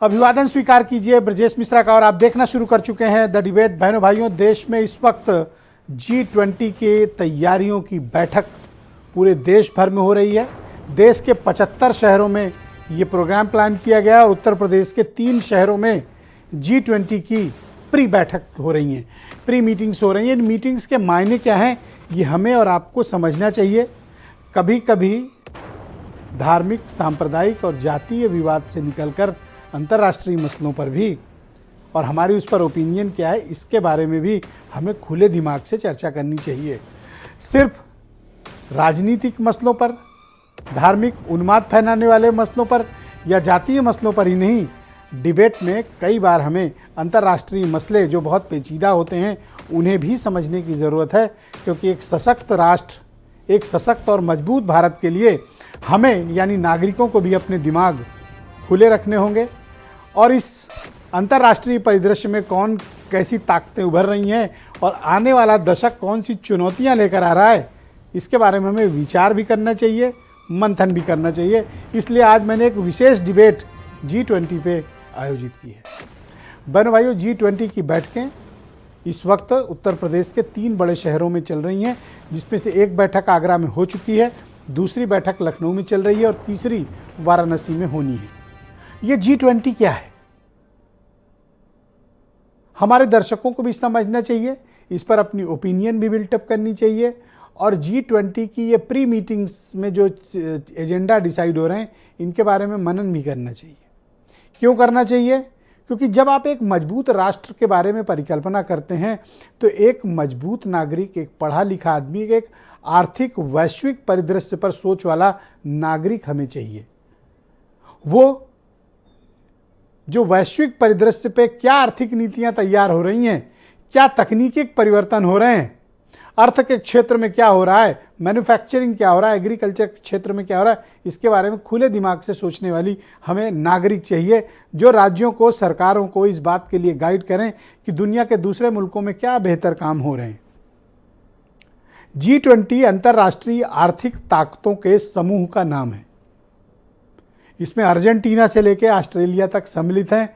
अभिवादन स्वीकार कीजिए ब्रजेश मिश्रा का। और आप देखना शुरू कर चुके हैं द डिबेट। बहनों भाइयों, देश में इस वक्त G20 के तैयारियों की बैठक पूरे देश भर में हो रही है। देश के 75 शहरों में ये प्रोग्राम प्लान किया गया और उत्तर प्रदेश के 3 शहरों में G20 की प्री बैठक हो रही हैं, प्री मीटिंग्स हो रही हैं। इन मीटिंग्स के मायने क्या हैं, ये हमें और आपको समझना चाहिए। कभी कभी धार्मिक, सांप्रदायिक और जातीय विवाद से निकलकर अंतर्राष्ट्रीय मसलों पर भी, और हमारी उस पर ओपिनियन क्या है, इसके बारे में भी हमें खुले दिमाग से चर्चा करनी चाहिए। सिर्फ राजनीतिक मसलों पर, धार्मिक उन्माद फैलाने वाले मसलों पर या जातीय मसलों पर ही नहीं, डिबेट में कई बार हमें अंतर्राष्ट्रीय मसले जो बहुत पेचीदा होते हैं उन्हें भी समझने की ज़रूरत है। क्योंकि एक सशक्त राष्ट्र, एक सशक्त और मजबूत भारत के लिए हमें यानी नागरिकों को भी अपने दिमाग खुले रखने होंगे। और इस अंतर्राष्ट्रीय परिदृश्य में कौन कैसी ताकतें उभर रही हैं और आने वाला दशक कौन सी चुनौतियां लेकर आ रहा है, इसके बारे में हमें विचार भी करना चाहिए, मंथन भी करना चाहिए। इसलिए आज मैंने एक विशेष डिबेट G20 पे आयोजित की है। बहनों भाइयों, G20 की बैठकें इस वक्त उत्तर प्रदेश के 3 बड़े शहरों में चल रही हैं, जिसमें से एक बैठक आगरा में हो चुकी है, दूसरी बैठक लखनऊ में चल रही है और तीसरी वाराणसी में होनी है। ये G20 क्या है, हमारे दर्शकों को भी समझना चाहिए, इस पर अपनी ओपिनियन भी बिल्टअप करनी चाहिए। और G20 की ये प्री मीटिंग्स में जो एजेंडा डिसाइड हो रहे हैं, इनके बारे में मनन भी करना चाहिए। क्यों करना चाहिए? क्योंकि जब आप एक मजबूत राष्ट्र के बारे में परिकल्पना करते हैं तो एक मजबूत नागरिक, एक पढ़ा लिखा आदमी, एक आर्थिक वैश्विक परिदृश्य पर सोच वाला नागरिक हमें चाहिए। वो जो वैश्विक परिदृश्य पे क्या आर्थिक नीतियां तैयार हो रही हैं, क्या तकनीकी परिवर्तन हो रहे हैं, अर्थ के क्षेत्र में क्या हो रहा है, मैन्युफैक्चरिंग क्या हो रहा है, एग्रीकल्चर के क्षेत्र में क्या हो रहा है, इसके बारे में खुले दिमाग से सोचने वाली हमें नागरिक चाहिए, जो राज्यों को, सरकारों को इस बात के लिए गाइड करें कि दुनिया के दूसरे मुल्कों में क्या बेहतर काम हो रहे हैं। G20 अंतर्राष्ट्रीय आर्थिक ताकतों के समूह का नाम है। इसमें अर्जेंटीना से लेकर ऑस्ट्रेलिया तक सम्मिलित हैं।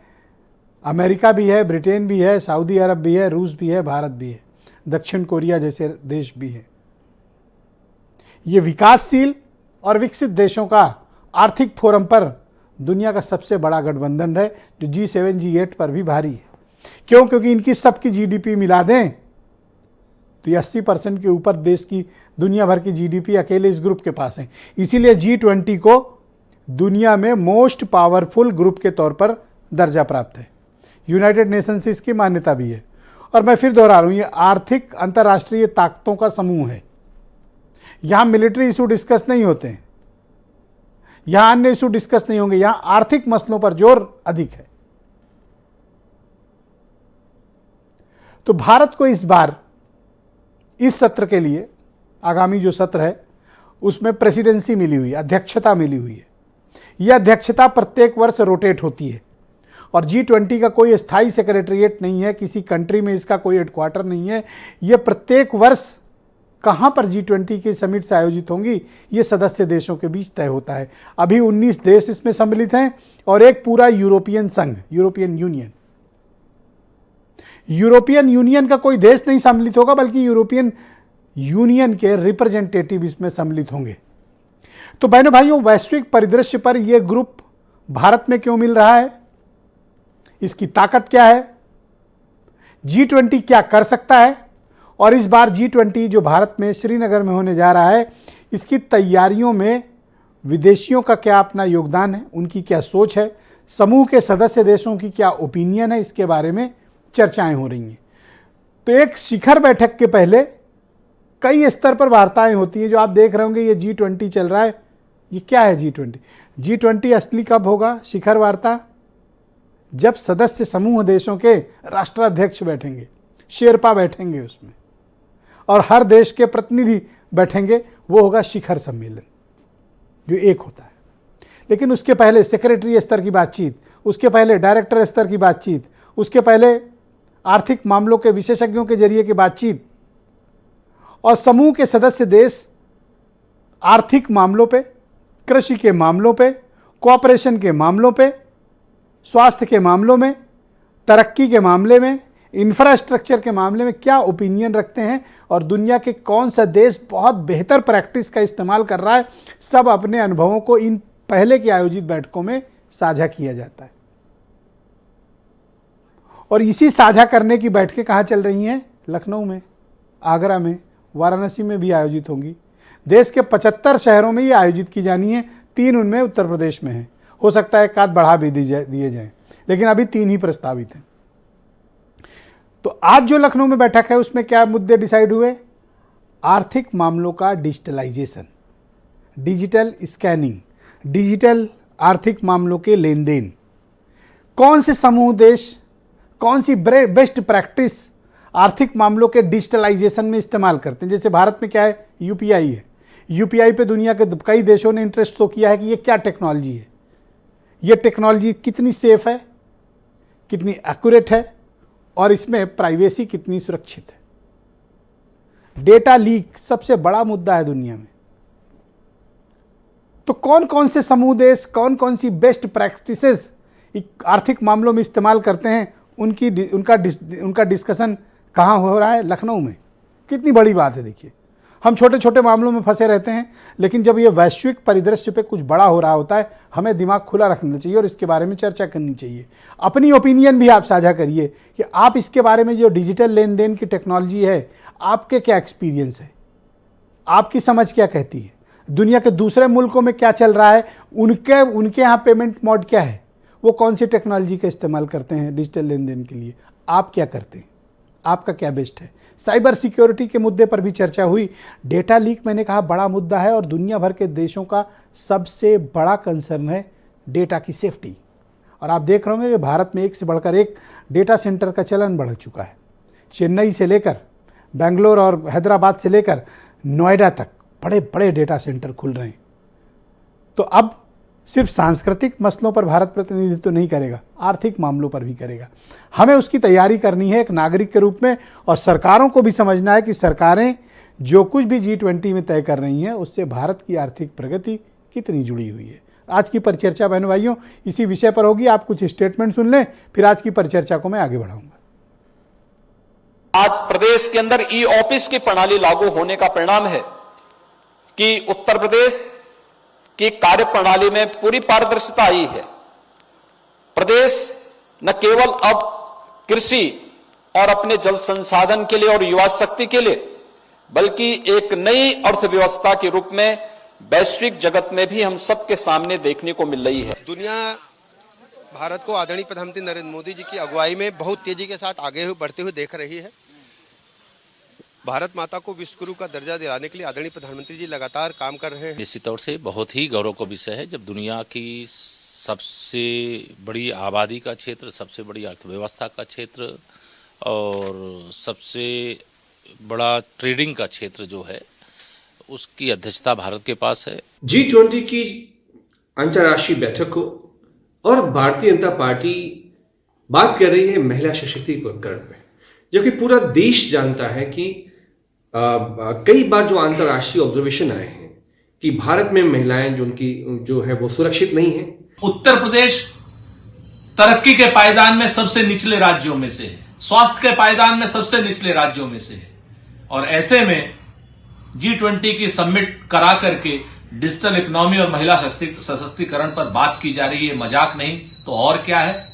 अमेरिका भी है, ब्रिटेन भी है, सऊदी अरब भी है, रूस भी है, भारत भी है, दक्षिण कोरिया जैसे देश भी हैं। ये विकासशील और विकसित देशों का आर्थिक फोरम पर दुनिया का सबसे बड़ा गठबंधन है, जो G7 G8 पर भी भारी है। क्यों? क्योंकि इनकी सबकी GDP मिला दें तो ये 80% के ऊपर देश की, दुनिया भर की GDP अकेले इस ग्रुप के पास है। इसीलिए G20 को दुनिया में मोस्ट पावरफुल ग्रुप के तौर पर दर्जा प्राप्त है। यूनाइटेड नेशन से इसकी मान्यता भी है। और मैं फिर दोहरा रहा हूँ, ये आर्थिक अंतर्राष्ट्रीय ताकतों का समूह है। यहाँ मिलिट्री इशू डिस्कस नहीं होते हैं, यहाँ अन्य इशू डिस्कस नहीं होंगे, यहाँ आर्थिक मसलों पर जोर अधिक है। तो भारत को इस बार इस सत्र के लिए, आगामी जो सत्र है उसमें प्रेसिडेंसी मिली हुई है, अध्यक्षता मिली हुई है। यह अध्यक्षता प्रत्येक वर्ष रोटेट होती है और G20 का कोई स्थायी सेक्रेटरीट नहीं है, किसी कंट्री में इसका कोई हेडक्वार्टर नहीं है। यह प्रत्येक वर्ष कहाँ पर G20 की समिट्स आयोजित होंगी, ये सदस्य देशों के बीच तय होता है। अभी 19 देश इसमें सम्मिलित हैं और एक पूरा यूरोपियन संघ, यूरोपियन यूनियन। यूरोपियन यूनियन का कोई देश नहीं सम्मिलित होगा, बल्कि यूरोपियन यूनियन के रिप्रेजेंटेटिव इसमें सम्मिलित होंगे। तो बहनों भाइयों, वैश्विक परिदृश्य पर यह ग्रुप भारत में क्यों मिल रहा है, इसकी ताकत क्या है, G20 क्या कर सकता है, और इस बार G20 जो भारत में श्रीनगर में होने जा रहा है, इसकी तैयारियों में विदेशियों का क्या अपना योगदान है, उनकी क्या सोच है, समूह के सदस्य देशों की क्या ओपिनियन है, इसके बारे में चर्चाएं हो रही हैं। तो एक शिखर बैठक के पहले कई स्तर पर वार्ताएं होती हैं, जो आप देख रहे होंगे। ये G20 चल रहा है, ये क्या है G20 असली कब होगा शिखर वार्ता? जब सदस्य समूह देशों के राष्ट्राध्यक्ष बैठेंगे, शेरपा बैठेंगे उसमें, और हर देश के प्रतिनिधि बैठेंगे, वो होगा शिखर सम्मेलन, जो एक होता है। लेकिन उसके पहले सेक्रेटरी स्तर की बातचीत, उसके पहले डायरेक्टर स्तर की बातचीत, उसके पहले आर्थिक मामलों के विशेषज्ञों के जरिए की बातचीत, और समूह के सदस्य देश आर्थिक मामलों पे, कृषि के मामलों पे, कोऑपरेशन के मामलों पे स्वास्थ्य के मामलों में, तरक्की के मामले में, इंफ्रास्ट्रक्चर के मामले में क्या ओपिनियन रखते हैं और दुनिया के कौन सा देश बहुत बेहतर प्रैक्टिस का इस्तेमाल कर रहा है, सब अपने अनुभवों को इन पहले की आयोजित बैठकों में साझा किया जाता है। और इसी साझा करने की बैठकें कहाँ चल रही हैं? लखनऊ में, आगरा में, वाराणसी में भी आयोजित होंगी। देश के 75 शहरों में ये आयोजित की जानी है, 3 उनमें उत्तर प्रदेश में है। हो सकता है एक आध बढ़ा भी दिए जाएं, लेकिन अभी 3 ही प्रस्तावित हैं। तो आज जो लखनऊ में बैठक है उसमें क्या मुद्दे डिसाइड हुए? आर्थिक मामलों का डिजिटलाइजेशन, डिजिटल स्कैनिंग, डिजिटल आर्थिक मामलों के लेन देन, कौन से समूह देश कौन सी बेस्ट प्रैक्टिस आर्थिक मामलों के डिजिटलाइजेशन में इस्तेमाल करते हैं। जैसे भारत में क्या है? यूपीआई है। यूपीआई पे दुनिया के कई देशों ने इंटरेस्ट तो किया है कि ये क्या टेक्नोलॉजी है, ये टेक्नोलॉजी कितनी सेफ है, कितनी एक्यूरेट है और इसमें प्राइवेसी कितनी सुरक्षित है। डेटा लीक सबसे बड़ा मुद्दा है दुनिया में। तो कौन कौन से समूह देश कौन कौन सी बेस्ट प्रैक्टिसेस आर्थिक मामलों में इस्तेमाल करते हैं, उनका डिस्कशन कहाँ हो रहा है? लखनऊ में। कितनी बड़ी बात है। देखिए, हम छोटे छोटे मामलों में फंसे रहते हैं, लेकिन जब ये वैश्विक परिदृश्य पे कुछ बड़ा हो रहा होता है, हमें दिमाग खुला रखना चाहिए और इसके बारे में चर्चा करनी चाहिए। अपनी ओपिनियन भी आप साझा करिए कि आप इसके बारे में, जो डिजिटल लेन देन की टेक्नोलॉजी है, आपके क्या एक्सपीरियंस है, आपकी समझ क्या कहती है, दुनिया के दूसरे मुल्कों में क्या चल रहा है, उनके यहाँ पेमेंट मोड क्या है, वो कौन सी टेक्नोलॉजी का इस्तेमाल करते हैं डिजिटल लेन देन के लिए, आप क्या करते हैं, आपका क्या बेस्ट है। साइबर सिक्योरिटी के मुद्दे पर भी चर्चा हुई। डेटा लीक, मैंने कहा, बड़ा मुद्दा है और दुनिया भर के देशों का सबसे बड़ा कंसर्न है डेटा की सेफ्टी। और आप देख रहे होंगे कि भारत में एक से बढ़कर एक डेटा सेंटर का चलन बढ़ चुका है। चेन्नई से लेकर बेंगलोर और हैदराबाद से लेकर नोएडा तक बड़े बड़े डेटा सेंटर खुल रहे हैं। तो अब सिर्फ सांस्कृतिक मसलों पर भारत प्रतिनिधित्व नहीं करेगा, आर्थिक मामलों पर भी करेगा। हमें उसकी तैयारी करनी है एक नागरिक के रूप में, और सरकारों को भी समझना है कि सरकारें जो कुछ भी G20 में तय कर रही हैं उससे भारत की आर्थिक प्रगति कितनी जुड़ी हुई है। आज की परिचर्चा बहनों भाइयों इसी विषय पर होगी। आप कुछ स्टेटमेंट सुन लें, फिर आज की परिचर्चा को मैं आगे बढ़ाऊंगा। आज प्रदेश के अंदर ई ऑफिस की प्रणाली लागू होने का परिणाम है कि उत्तर प्रदेश की कार्य प्रणाली में पूरी पारदर्शिता आई है। प्रदेश न केवल अब कृषि और अपने जल संसाधन के लिए और युवा शक्ति के लिए, बल्कि एक नई अर्थव्यवस्था के रूप में वैश्विक जगत में भी हम सबके सामने देखने को मिल रही है। दुनिया भारत को आदरणीय प्रधानमंत्री नरेंद्र मोदी जी की अगुवाई में बहुत तेजी के साथ आगे बढ़ते हुए देख रही है। भारत माता को विश्व गुरु का दर्जा दिलाने के लिए आदरणीय प्रधानमंत्री जी लगातार काम कर रहे हैं। निश्चित तौर से बहुत ही गौरव का विषय है जब दुनिया की सबसे बड़ी आबादी का क्षेत्र, सबसे बड़ी अर्थव्यवस्था का क्षेत्र और सबसे बड़ा ट्रेडिंग का क्षेत्र जो है उसकी अध्यक्षता भारत के पास है। G20 की अंतर्राष्ट्रीय बैठक को और भारतीय जनता पार्टी बात कर रही है महिला सशक्तिकरण में, जबकि पूरा देश जानता है कि कई बार जो अंतर्राष्ट्रीय ऑब्जर्वेशन आए हैं कि भारत में महिलाएं जो है वो सुरक्षित नहीं है। उत्तर प्रदेश तरक्की के पायदान में सबसे निचले राज्यों में से है, स्वास्थ्य के पायदान में सबसे निचले राज्यों में से है, और ऐसे में G20 की समिट करा करके डिजिटल इकोनॉमी और महिला सशक्तिकरण पर बात की जा रही है। मजाक नहीं तो और क्या है।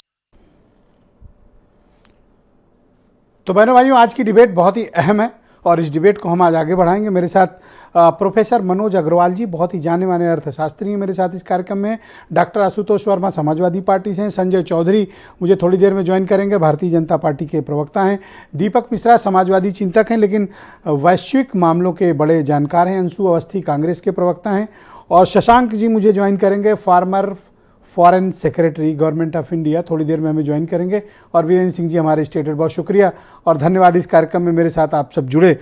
तो बहनों भाइयों, आज की डिबेट बहुत ही अहम है और इस डिबेट को हम आज आगे बढ़ाएंगे। मेरे साथ प्रोफेसर मनोज अग्रवाल जी, बहुत ही जाने माने अर्थशास्त्री हैं, मेरे साथ इस कार्यक्रम में। डॉक्टर आशुतोष वर्मा समाजवादी पार्टी से हैं। संजय चौधरी मुझे थोड़ी देर में ज्वाइन करेंगे, भारतीय जनता पार्टी के प्रवक्ता हैं। दीपक मिश्रा समाजवादी चिंतक हैं लेकिन वैश्विक मामलों के बड़े जानकार हैं। अंशु अवस्थी कांग्रेस के प्रवक्ता हैं। और शशांक जी मुझे ज्वाइन करेंगे, farmer foreign secretary government of India, थोड़ी देर में हमें ज्वाइन करेंगे। और वीरेंद्र सिंह जी हमारे स्टेटेड, बहुत शुक्रिया और धन्यवाद इस कार्यक्रम में मेरे साथ आप सब जुड़े।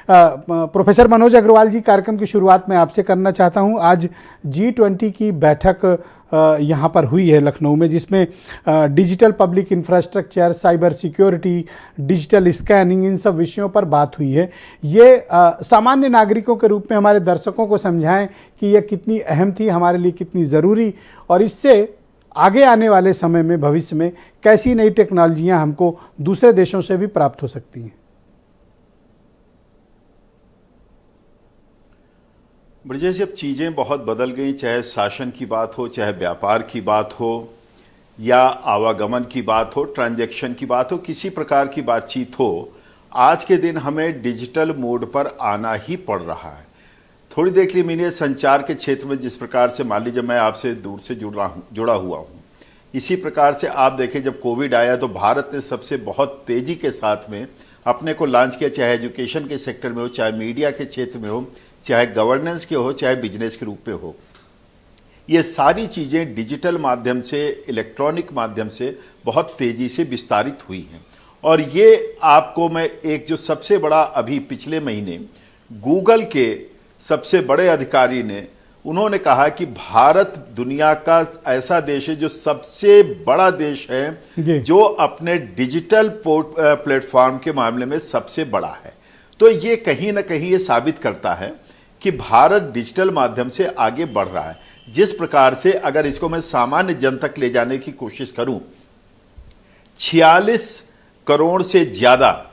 प्रोफेसर मनोज अग्रवाल जी, कार्यक्रम की शुरुआत मैं आपसे करना चाहता हूं। आज G20 की बैठक यहाँ पर हुई है लखनऊ में, जिसमें digital public infrastructure, cyber security, digital scanning, इन सब विषयों पर बात हुई है। ये सामान्य नागरिकों के रूप में हमारे दर्शकों को समझाएं कि यह कितनी अहम थी, हमारे लिए कितनी ज़रूरी, और इससे आगे आने वाले समय में भविष्य में कैसी नई टेक्नोलॉजियां हमको दूसरे देशों से भी प्राप्त हो सकती हैं? ब्रजेश जी, अब चीज़ें बहुत बदल गई, चाहे शासन की बात हो, चाहे व्यापार की बात हो, या आवागमन की बात हो, ट्रांजैक्शन की बात हो, किसी प्रकार की बातचीत हो, आज के दिन हमें डिजिटल मोड पर आना ही पड़ रहा है। थोड़ी देर के लिए मैंने संचार के क्षेत्र में जिस प्रकार से, मान लीजिए मैं आपसे दूर से जुड़ा हुआ हूँ, इसी प्रकार से आप देखें जब कोविड आया तो भारत ने सबसे बहुत तेज़ी के साथ में अपने को लॉन्च किया, चाहे एजुकेशन के सेक्टर में हो, चाहे मीडिया के क्षेत्र में हो, चाहे गवर्नेंस के हो, चाहे बिजनेस के रूप में हो। ये सारी चीज़ें डिजिटल माध्यम से, इलेक्ट्रॉनिक माध्यम से बहुत तेज़ी से विस्तारित हुई हैं। और ये आपको मैं एक जो सबसे बड़ा अभी पिछले महीने गूगल के सबसे बड़े अधिकारी ने, उन्होंने कहा कि भारत दुनिया का ऐसा देश है जो सबसे बड़ा देश है जो अपने डिजिटल प्लेटफॉर्म के मामले में सबसे बड़ा है। तो ये कहीं ना कहीं ये साबित करता है कि भारत डिजिटल माध्यम से आगे बढ़ रहा है। जिस प्रकार से अगर इसको मैं सामान्य जन तक ले जाने की कोशिश करूं, 46 करोड़ से ज्यादा,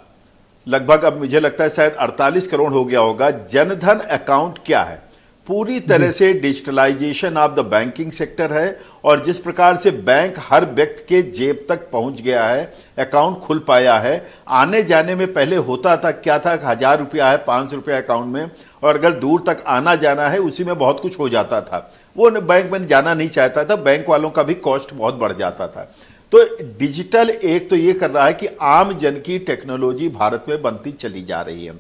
लगभग अब मुझे लगता है शायद 48 करोड़ हो गया होगा, जनधन अकाउंट क्या है, पूरी तरह से digitalisation of the banking sector है। और जिस प्रकार से बैंक हर व्यक्ति के जेब तक पहुंच गया है, अकाउंट खुल पाया है। आने जाने में पहले होता था क्या था, 1000 रुपया है, 500 रुपया अकाउंट में, और अगर दूर तक आना जाना है उसी में बहुत कुछ हो जाता था, वो बैंक में जाना नहीं चाहता था, बैंक वालों का भी कॉस्ट बहुत बढ़ जाता था। तो डिजिटल एक तो ये कर रहा है कि आम जन की टेक्नोलॉजी भारत में बनती चली जा रही है।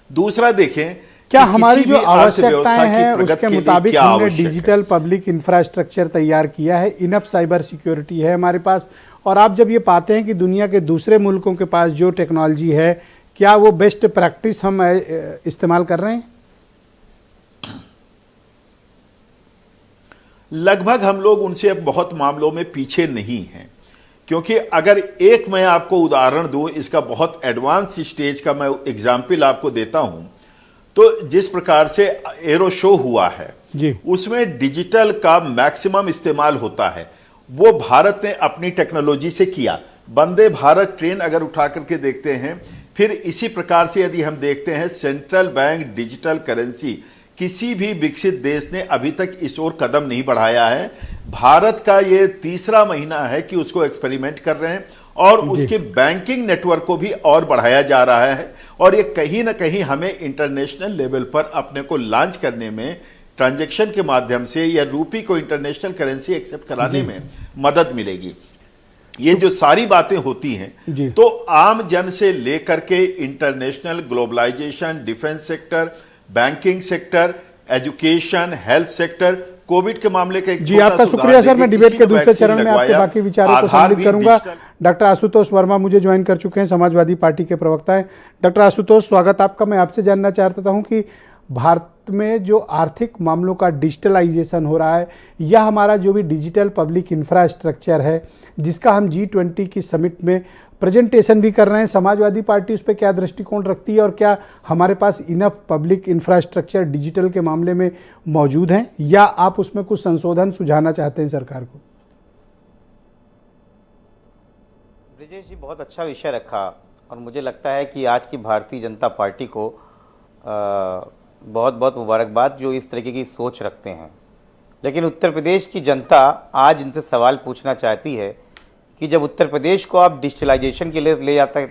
दूसरा देखें, क्या हमारी जो आवश्यकताएं हैं उसके मुताबिक हमने डिजिटल पब्लिक इंफ्रास्ट्रक्चर तैयार किया है, इनफ साइबर सिक्योरिटी है हमारे पास। और आप जब ये पाते हैं कि दुनिया के दूसरे मुल्कों के पास जो टेक्नोलॉजी है, क्या वो बेस्ट प्रैक्टिस हम इस्तेमाल कर रहे हैं? लगभग हम लोग उनसे अब बहुत मामलों में पीछे नहीं हैं, क्योंकि अगर एक मैं आपको उदाहरण दूं, इसका बहुत एडवांस स्टेज का मैं एग्जाम्पल आपको देता हूं, तो जिस प्रकार से एरो शो हुआ है जी, उसमें डिजिटल का मैक्सिमम इस्तेमाल होता है, वो भारत ने अपनी टेक्नोलॉजी से किया। वंदे भारत ट्रेन अगर उठा करके देखते हैं, फिर इसी प्रकार से यदि हम देखते हैं सेंट्रल बैंक डिजिटल करेंसी, किसी भी विकसित देश ने अभी तक इस ओर कदम नहीं बढ़ाया है। भारत का ये तीसरा महीना है कि उसको एक्सपेरिमेंट कर रहे हैं, और उसके बैंकिंग नेटवर्क को भी और बढ़ाया जा रहा है। और ये कहीं ना कहीं हमें इंटरनेशनल लेवल पर अपने को लॉन्च करने में, ट्रांजैक्शन के माध्यम से या रूपी को इंटरनेशनल करेंसी एक्सेप्ट कराने में मदद मिलेगी। ये जो सारी बातें होती हैं, तो आम जन से लेकर के international, globalisation, defence sector, banking sector, education, health sector, covid के मामले का जी आपका शुक्रिया सर। मैं डिबेट के दूसरे चरण में आपके बाकी विचारों को सम्मिलित करूंगा। डॉक्टर आशुतोष वर्मा मुझे ज्वाइन कर चुके हैं, समाजवादी पार्टी के प्रवक्ता हैं। डॉक्टर आशुतोष, स्वागत आपका। मैं आपसे जानना चाहता हूं कि भारत में जो आर्थिक मामलों का डिजिटलाइजेशन हो रहा है, या हमारा जो भी डिजिटल पब्लिक इंफ्रास्ट्रक्चर है, जिसका हम G20 की समिट में प्रेजेंटेशन भी कर रहे हैं, समाजवादी पार्टी उस पर क्या दृष्टिकोण रखती है, और क्या हमारे पास इनफ पब्लिक इंफ्रास्ट्रक्चर डिजिटल के मामले में मौजूद हैं, या आप उसमें कुछ संशोधन सुझाना चाहते हैं सरकार को? ब्रिजेश जी, बहुत अच्छा विषय रखा, और मुझे लगता है कि आज की भारतीय जनता पार्टी को बहुत बहुत मुबारकबाद जो इस तरीके की सोच रखते हैं। लेकिन उत्तर प्रदेश की जनता आज इनसे सवाल पूछना चाहती है कि जब उत्तर प्रदेश को आप डिजिटलाइजेशन के लिए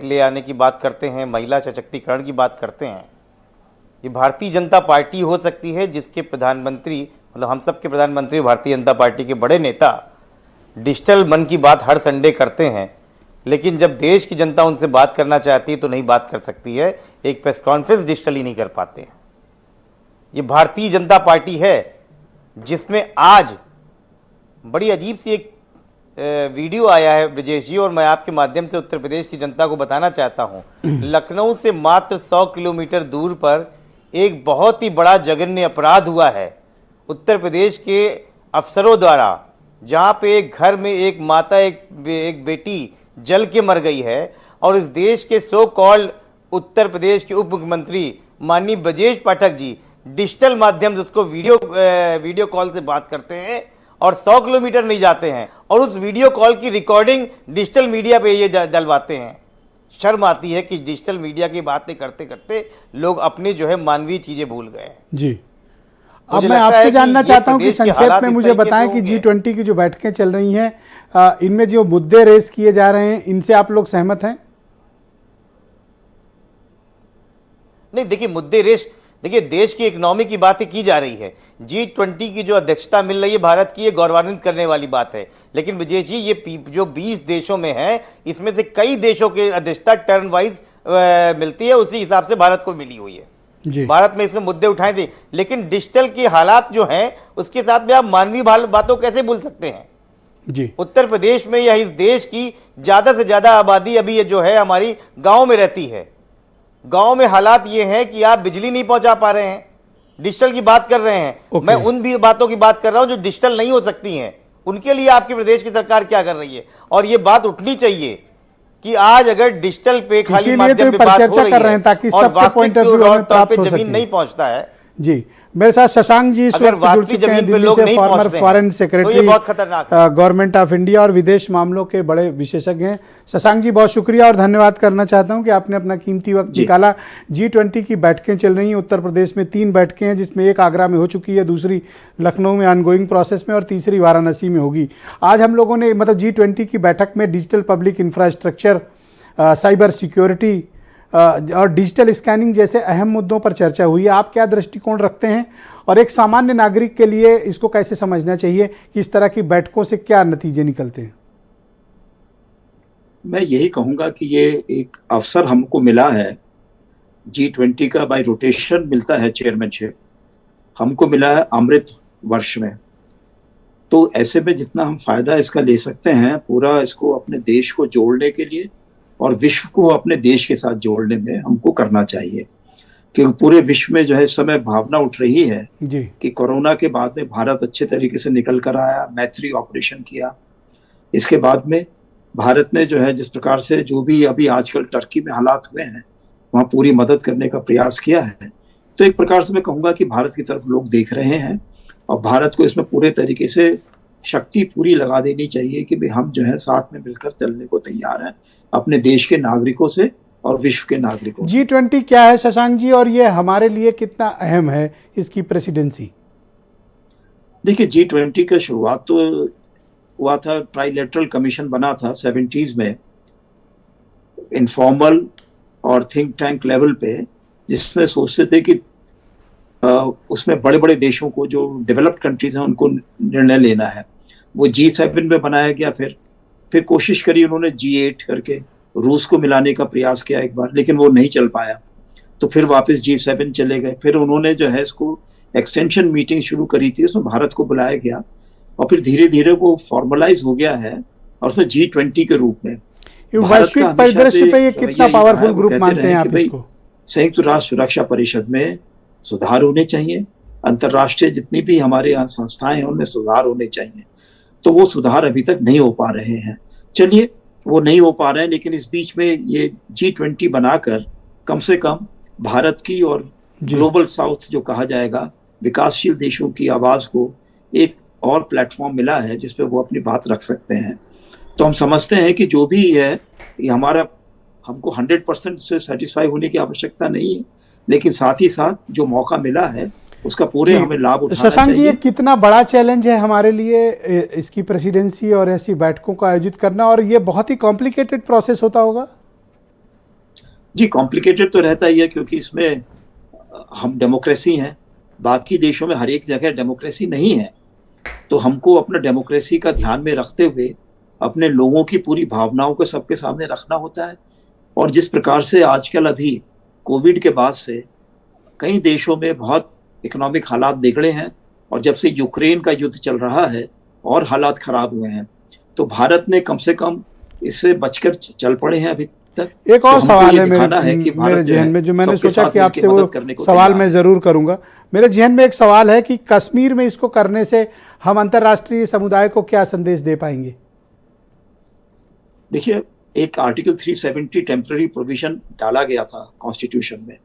ले आने की बात करते हैं, महिला सशक्तिकरण की बात करते हैं, ये भारतीय जनता पार्टी हो सकती है जिसके प्रधानमंत्री, मतलब हम सब के प्रधानमंत्री भारतीय जनता पार्टी के बड़े नेता डिजिटल मन की बात हर संडे करते हैं, लेकिन जब देश की जनता उनसे बात करना चाहती है तो नहीं बात कर सकती है, एक प्रेस कॉन्फ्रेंस डिजिटली नहीं कर पाते हैं। ये भारतीय जनता पार्टी है जिसमें आज बड़ी अजीब सी एक वीडियो आया है ब्रजेश जी, और मैं आपके माध्यम से उत्तर प्रदेश की जनता को बताना चाहता हूं। लखनऊ से मात्र 100 किलोमीटर दूर पर एक बहुत ही बड़ा जघन्य अपराध हुआ है उत्तर प्रदेश के अफसरों द्वारा, जहां पे एक घर में एक माता एक बेटी जल के मर गई है, और इस देश के सो कॉल्ड उत्तर प्रदेश के उप मुख्यमंत्री माननीय ब्रजेश पाठक जी डिजिटल माध्यम से उसको वीडियो कॉल से बात करते हैं, और 100 किलोमीटर नहीं जाते हैं और उस वीडियो कॉल की रिकॉर्डिंग डिजिटल मीडिया पे ये डलवाते हैं। शर्म आती है कि डिजिटल मीडिया की बातें करते करते लोग अपनी जो है मानवीय चीजें भूल गए हैं। जी, अब मुझे मैं लगता आपसे है कि जानना ये चाहता हूं कि प्रदेश के संक्षेप हालात में इस मुझे तरीके से बताएं कि होंगे। G20 की जो बैठकें चल रही हैं, इनमें जो मुद्दे रेस किए जा रहे हैं, इनसे आप लोग सहमत हैं? नहीं, देखिए मुद्दे रेस, देखिए देश की इकोनॉमी की बातें की जा रही है। G20 की जो अध्यक्षता मिल रही है भारत की, ये गौरवान्वित करने वाली बात है। लेकिन विजय जी, ये जो 20 देशों में है, इसमें से कई देशों की अध्यक्षता टर्न वाइज मिलती है, उसी हिसाब से भारत को मिली हुई है। जी, भारत में इसमें मुद्दे उठाए थे, लेकिन डिजिटल के हालात जो हैं उसके साथ में आप मानवीय बातों कैसे भूल सकते हैं? जी, उत्तर प्रदेश में या इस देश की ज्यादा से ज्यादा आबादी अभी ये जो है हमारी गांव में रहती है। गांव में हालात ये हैं कि आप बिजली नहीं पहुंचा पा रहे हैं, डिजिटल की बात कर रहे हैं। ओके। मैं उन भी बातों की बात कर रहा हूं जो डिजिटल नहीं हो सकती हैं। उनके लिए आपके प्रदेश की सरकार क्या कर रही है? और ये बात उठनी चाहिए कि आज अगर डिजिटल पे खाली इसीलिए माध्यम तो पे बात हो चर्चा रही कर रहे है हैं ताकि और सबके पॉइंट ऑफ व्यू वास्तविक हमें तौर प्राप्त पे हो जमीन सके। नहीं पहुंचता है। जी, मेरे साथ शशांक जी इस अगर वक्त जुड़ वास्तविक चुके हैं, जमीन पे दिल्ली लोग से नहीं फॉर्मर पहुंचते हैं, फॉरेन तो ये सेक्रेटरी बहुत खतरनाक है। गवर्नमेंट ऑफ इंडिया और विदेश मामलों के बड़े विशेषज्ञ हैं। शशांक जी, बहुत शुक्रिया और धन्यवाद करना चाहता हूं कि आपने अपना कीमती वक्त निकाला। G20 की बैठकें चल रही हैं उत्तर प्रदेश में, 3 बैठकें हैं, जिसमें एक आगरा में हो चुकी है, दूसरी लखनऊ में ऑनगोइंग प्रोसेस में और तीसरी वाराणसी में होगी। आज हम लोगों ने मतलब G20 की बैठक में digital public infrastructure, cyber security और डिजिटल स्कैनिंग जैसे अहम मुद्दों पर चर्चा हुई है। आप क्या दृष्टिकोण रखते हैं और एक सामान्य नागरिक के लिए इसको कैसे समझना चाहिए कि इस तरह की बैठकों से क्या नतीजे निकलते हैं? मैं यही कहूंगा कि ये एक अवसर हमको मिला है। G20 का बाय रोटेशन मिलता है चेयरमैनशिप, हमको मिला है अमृत वर्ष में। तो ऐसे में जितना हम फायदा इसका ले सकते हैं, पूरा इसको अपने देश को जोड़ने के लिए और विश्व को अपने देश के साथ जोड़ने में हमको करना चाहिए। क्योंकि पूरे विश्व में जो है इस समय भावना उठ रही है जी, कि कोरोना के बाद में भारत अच्छे तरीके से निकल कर आया, मैत्री ऑपरेशन किया। इसके बाद में भारत ने जो है जिस प्रकार से जो भी अभी आजकल टर्की में हालात हुए हैं, वहाँ पूरी मदद करने का प्रयास किया है। तो एक प्रकार से मैं कहूँगा कि भारत की तरफ लोग देख रहे हैं और भारत को इसमें पूरे तरीके से शक्ति पूरी लगा देनी चाहिए कि भाई हम जो है साथ में मिलकर चलने को तैयार हैं अपने देश के नागरिकों से और विश्व के नागरिकों से। G20 क्या है शशांक जी, और ये हमारे लिए कितना अहम है इसकी प्रेसिडेंसी? देखिए, G20 का शुरुआत तो हुआ था, ट्राइलेटरल कमीशन बना था 70s में, इनफॉर्मल और थिंक टैंक लेवल पे, जिसमें सोचते थे कि उसमें बड़े बड़े देशों को, जो डेवलप्ड कंट्रीज हैं, उनको निर्णय लेना है। वो G7 में बनाया गया। फिर कोशिश करी उन्होंने G8 करके रूस को मिलाने का प्रयास किया एक बार, लेकिन वो नहीं चल पाया। तो फिर वापस G7 चले गए। फिर उन्होंने जो है इसको एक्सटेंशन मीटिंग शुरू करी थी, उसमें भारत को बुलाया गया और फिर धीरे धीरे वो फॉर्मलाइज हो गया है और उसमें G20 के रूप में। वैश्विक परिदृश्य पे ये कितना पावरफुल ग्रुप मानते हैं आप इसको? संयुक्त राष्ट्र सुरक्षा परिषद में सुधार होने चाहिए, अंतर्राष्ट्रीय जितनी भी हमारे यहाँ संस्थाएं हैं उनमें सुधार होने चाहिए। तो वो सुधार अभी तक नहीं हो पा रहे हैं। चलिए, वो नहीं हो पा रहे हैं, लेकिन इस बीच में ये G20 बनाकर कम से कम भारत की और ग्लोबल साउथ जो कहा जाएगा, विकासशील देशों की आवाज को एक और प्लेटफॉर्म मिला है जिसपे वो अपनी बात रख सकते हैं। तो हम समझते हैं कि जो भी है ये हमको 100% से सेटिस्फाई होने की आवश्यकता नहीं है, लेकिन साथ ही साथ जो मौका मिला है उसका पूरे हमें लाभ उठाना चाहिए। शशांक जी, ये कितना बड़ा चैलेंज है हमारे लिए इसकी प्रेसिडेंसी और ऐसी बैठकों को आयोजित करना, और ये बहुत ही कॉम्प्लिकेटेड प्रोसेस होता होगा? जी, कॉम्प्लिकेटेड तो रहता ही है, क्योंकि इसमें हम डेमोक्रेसी हैं, बाकी देशों में हर एक जगह डेमोक्रेसी नहीं है। तो हमको अपना डेमोक्रेसी का ध्यान में रखते हुए अपने लोगों की पूरी भावनाओं को सबके सामने रखना होता है। और जिस प्रकार से आजकल अभी कोविड के बाद से कई देशों में बहुत इकोनॉमिक हालात बिगड़े हैं, और जब से यूक्रेन का युद्ध चल रहा है और हालात खराब हुए हैं, तो भारत ने कम से कम इससे बचकर चल पड़े हैं अभी तक। एक और तो सवाल है मेरे जहन में, जो मैंने सोचा कि आपसे वो सवाल मैं जरूर करूंगा। मेरे जहन में एक सवाल है कि कश्मीर में इसको करने से हम अंतर्राष्ट्रीय समुदाय को क्या संदेश दे पाएंगे? देखिए, एक आर्टिकल 370 टेम्पररी प्रोविजन डाला गया था कॉन्स्टिट्यूशन में,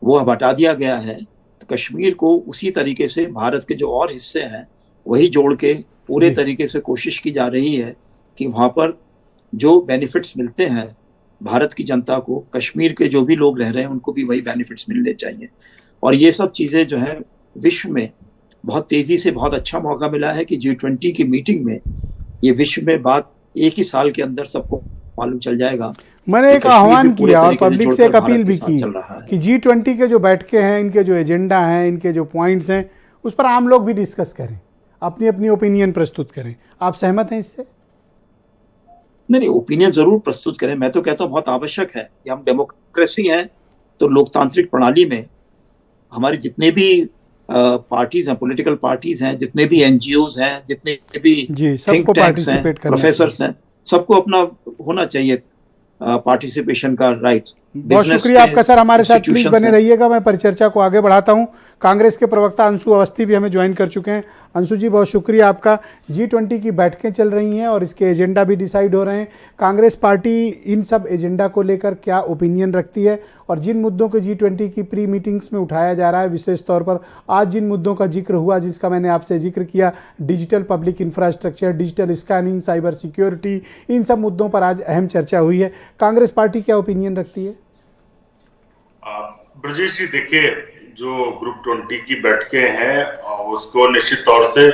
वो अब हटा दिया गया है। तो कश्मीर को उसी तरीके से भारत के जो और हिस्से हैं वही जोड़ के पूरे तरीके से कोशिश की जा रही है कि वहां पर जो बेनिफिट्स मिलते हैं भारत की जनता को, कश्मीर के जो भी लोग रह रहे हैं उनको भी वही बेनिफिट्स मिलने चाहिए। और ये सब चीजें जो है विश्व में बहुत तेजी से, बहुत अच्छा मौका मिला है कि G20 की मीटिंग में ये विश्व में बात एक ही साल के अंदर सबको मालूम चल जाएगा। मैंने एक आह्वान किया और पब्लिक से एक अपील भी की कि G20 के जो बैठकें हैं, इनके जो एजेंडा हैं, इनके जो पॉइंट्स हैं, उस पर आम लोग भी डिस्कस करें, अपनी अपनी ओपिनियन प्रस्तुत करें। आप सहमत हैं इससे? नहीं, ओपिनियन जरूर प्रस्तुत करें। मैं तो कहता हूँ बहुत आवश्यक है कि हम डेमोक्रेसी हैं तो लोकतांत्रिक प्रणाली में हमारे जितने भी पार्टीज हैं, पॉलिटिकल पार्टीज हैं, जितने भी NGOs हैं, जितने भी थिंक टैंक्स हैं, प्रोफेसर्स हैं, सबको अपना होना चाहिए पार्टिसिपेशन का राइट। बहुत शुक्रिया आपका सर, हमारे साथ प्लीज बने रहिएगा। मैं परिचर्चा को आगे बढ़ाता हूं। कांग्रेस के प्रवक्ता अंशु अवस्थी भी हमें ज्वाइन कर चुके हैं। अंशु जी, बहुत शुक्रिया आपका। G20 की बैठकें चल रही हैं और इसके एजेंडा भी डिसाइड हो रहे हैं। कांग्रेस पार्टी इन सब एजेंडा को लेकर क्या ओपिनियन रखती है और जिन मुद्दों को G20 की प्री मीटिंग्स में उठाया जा रहा है, विशेष तौर पर आज जिन मुद्दों का जिक्र हुआ, जिसका मैंने आपसे जिक्र किया, digital public infrastructure, digital scanning, cyber security, इन सब मुद्दों पर आज अहम चर्चा हुई है। कांग्रेस पार्टी क्या ओपिनियन रखती है? ब्रजेश जी, देखिए, जो ग्रुप 20 की बैठकें हैं उसको निश्चित तौर से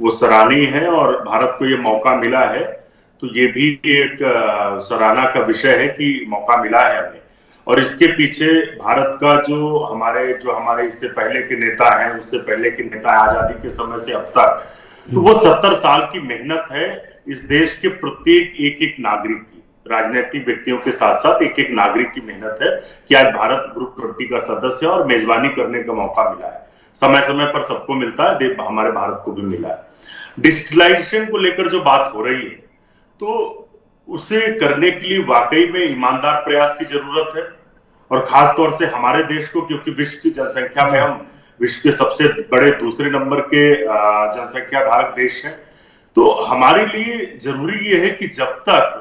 वो सराहनीय है और भारत को ये मौका मिला है, तो ये भी एक सराहना का विषय है कि मौका मिला है हमें। और इसके पीछे भारत का जो हमारे इससे पहले के नेता हैं, उससे पहले के नेता आजादी के समय से अब तक, तो वो 70 साल की मेहनत है इस देश के प्रत्येक एक नागरिक की, राजनीतिक व्यक्तियों के साथ साथ एक नागरिक की मेहनत है कि आज भारत ग्रुप 20 का सदस्य है और मेजबानी करने का मौका मिला है। समय समय पर सबको मिलता है, हमारे भारत को भी मिला है। डिजिटलाइजेशन को लेकर जो बात हो रही है, तो उसे करने के लिए वाकई में ईमानदार प्रयास की जरूरत है और खास तौर से हमारे देश को, क्योंकि विश्व की जनसंख्या में हम विश्व के सबसे बड़े दूसरे नंबर के जनसंख्या धारक देश हैं। तो हमारे लिए जरूरी ये है कि जब तक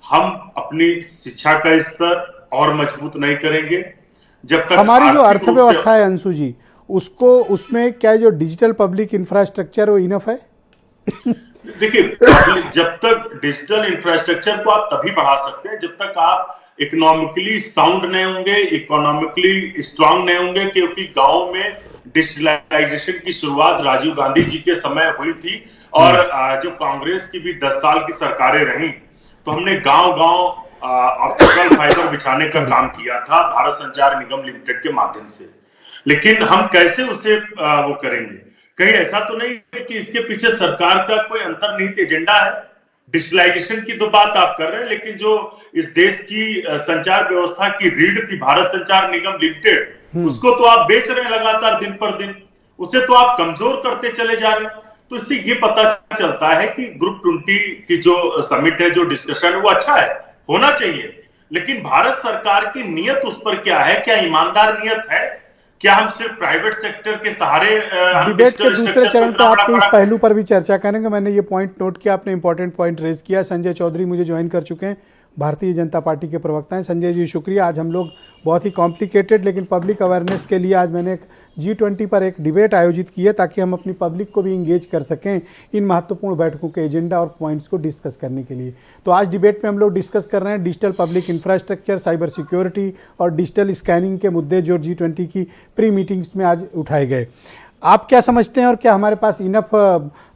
हम अपनी शिक्षा का स्तर और मजबूत नहीं करेंगे, जब तक हमारी जो अर्थव्यवस्था है अंशु जी, उसमें क्या जो डिजिटल पब्लिक इंफ्रास्ट्रक्चर वो इनफ है? देखिए, जब तक डिजिटल इंफ्रास्ट्रक्चर को आप तभी बढ़ा सकते हैं जब तक आप इकोनॉमिकली साउंड नहीं होंगे, इकोनॉमिकली स्ट्रांग नहीं होंगे, क्योंकि गांव में डिजिटलाइजेशन की शुरुआत राजीव गांधी जी के समय हुई थी और जब कांग्रेस की भी 10 साल की सरकारें रही तो हमने गांव-गांव ऑप्टिकल फाइबर बिछाने का काम किया था भारत संचार निगम लिमिटेड के माध्यम से। लेकिन हम कैसे उसे वो करेंगे? कहीं ऐसा तो नहीं है कि इसके पीछे सरकार का कोई अंतर्निहित एजेंडा है? डिजिटलाइजेशन की तो बात आप कर रहे हैं, लेकिन जो इस देश की संचार व्यवस्था की रीढ़ थी भारत संचार निगम लिमिटेड, उसको तो आप बेच रहे हैं लगातार दिन पर दिन, उसे तो आप कमजोर करते चले जा रहे हैं। तो इससे ये पता चलता है कि ग्रुप 20 की जो समिट है, जो डिस्कशन है, वो अच्छा है, होना चाहिए, लेकिन भारत सरकार की नियत उस पर क्या है? क्या ईमानदार नियत है? क्या हम सिर्फ प्राइवेट सेक्टर के सहारे डिबेट के दूसरे चरण पर आपके इस पहलू पर भी चर्चा करेंगे। मैंने ये पॉइंट नोट किया, आपने इंपॉर्टेंट पॉइंट रेज किया। संजय चौधरी मुझे ज्वाइन कर चुके हैं, भारतीय जनता पार्टी के प्रवक्ता हैं। संजय जी शुक्रिया। आज हम लोग बहुत ही कॉम्प्लिकेटेड लेकिन पब्लिक अवेयरनेस के लिए आज मैंने एक G20 पर एक डिबेट आयोजित की है ताकि हम अपनी पब्लिक को भी इंगेज कर सकें इन महत्वपूर्ण बैठकों के एजेंडा और पॉइंट्स को डिस्कस करने के लिए। तो आज डिबेट में हम लोग डिस्कस कर रहे हैं digital public infrastructure, cyber security और डिजिटल स्कैनिंग के मुद्दे जो G20 की प्री मीटिंग्स में आज उठाए गए। आप क्या समझते हैं और क्या हमारे पास इनफ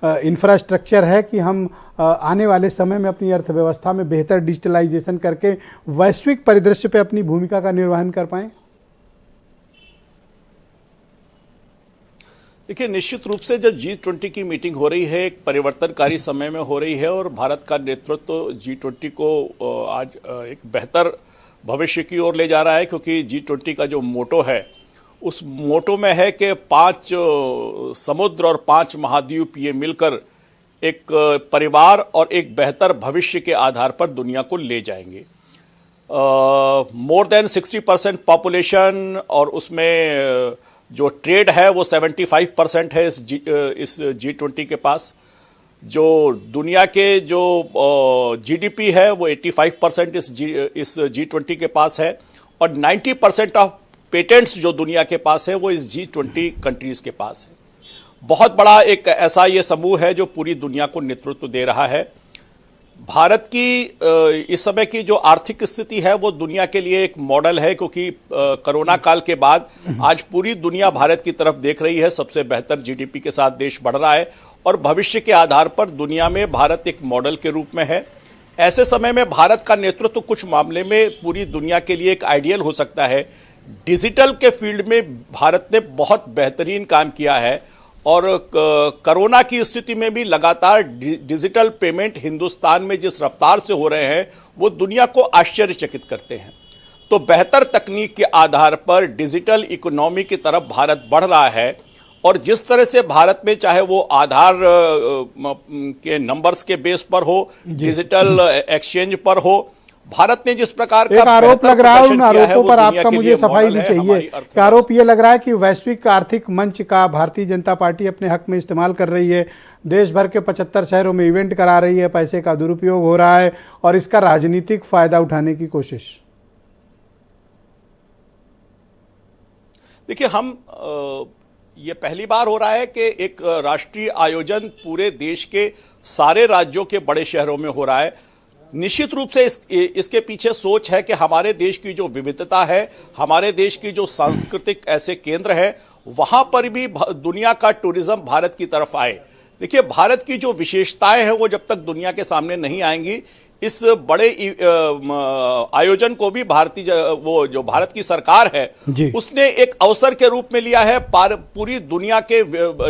इंफ्रास्ट्रक्चर है कि हम आने वाले समय में अपनी अर्थव्यवस्था में बेहतर डिजिटलाइजेशन करके वैश्विक परिदृश्य पे अपनी भूमिका का निर्वहन कर पाएं? देखिए, निश्चित रूप से जब G20 की मीटिंग हो रही है, एक परिवर्तनकारी समय में हो रही है और भारत का नेतृत्व G20 को आज एक बेहतर भविष्य की ओर ले जा रहा है, क्योंकि G20 का जो मोटो है उस मोटो में है कि 5 समुद्र और 5 महाद्वीप ये मिलकर एक परिवार और एक बेहतर भविष्य के आधार पर दुनिया को ले जाएंगे। मोर देन 60% पॉपुलेशन और उसमें जो ट्रेड है वो 75% है इस G20 के पास। जो दुनिया के जो GDP है वो 85% इस G20 के पास है और 90% ऑफ पेटेंट्स जो दुनिया के पास है वो इस G20 कंट्रीज के पास है। बहुत बड़ा एक ऐसा ये समूह है जो पूरी दुनिया को नेतृत्व दे रहा है। भारत की इस समय की जो आर्थिक स्थिति है वो दुनिया के लिए एक मॉडल है, क्योंकि कोरोना काल के बाद आज पूरी दुनिया भारत की तरफ देख रही है। सबसे बेहतर जीडीपी के साथ देश बढ़ रहा है और भविष्य के आधार पर दुनिया में भारत एक मॉडल के रूप में है। ऐसे समय में भारत का नेतृत्व कुछ मामले में पूरी दुनिया के लिए एक आइडियल हो सकता है। डिजिटल के फील्ड में भारत ने बहुत बेहतरीन काम किया है और कोरोना की स्थिति में भी लगातार डिजिटल पेमेंट हिंदुस्तान में जिस रफ्तार से हो रहे हैं वो दुनिया को आश्चर्यचकित करते हैं। तो बेहतर तकनीक के आधार पर डिजिटल इकोनॉमी की तरफ भारत बढ़ रहा है और जिस तरह से भारत में चाहे वो आधार के नंबर्स के बेस पर हो, डिजिटल एक्सचेंज पर हो, भारत ने जिस प्रकार का आरोप लग रहा है, उन आरोपों पर आपका मुझे सफाई भी चाहिए। आरोप ये लग रहा है कि वैश्विक आर्थिक मंच का भारतीय जनता पार्टी अपने हक में इस्तेमाल कर रही है, देश भर के 75 शहरों में इवेंट करा रही है, पैसे का दुरुपयोग हो रहा है और इसका राजनीतिक फायदा उठाने की कोशिश। देखिए, हम ये पहली बार हो रहा है कि एक राष्ट्रीय आयोजन पूरे देश के सारे राज्यों के बड़े शहरों में हो रहा है। निश्चित रूप से इसके पीछे सोच है कि हमारे देश की जो विविधता है, हमारे देश की जो सांस्कृतिक ऐसे केंद्र हैं, वहां पर भी दुनिया का टूरिज्म भारत की तरफ आए। देखिए, भारत की जो विशेषताएं हैं वो जब तक दुनिया के सामने नहीं आएंगी, इस बड़े आयोजन को भी वो जो भारत की सरकार है उसने एक अवसर के रूप में लिया है। पूरी दुनिया के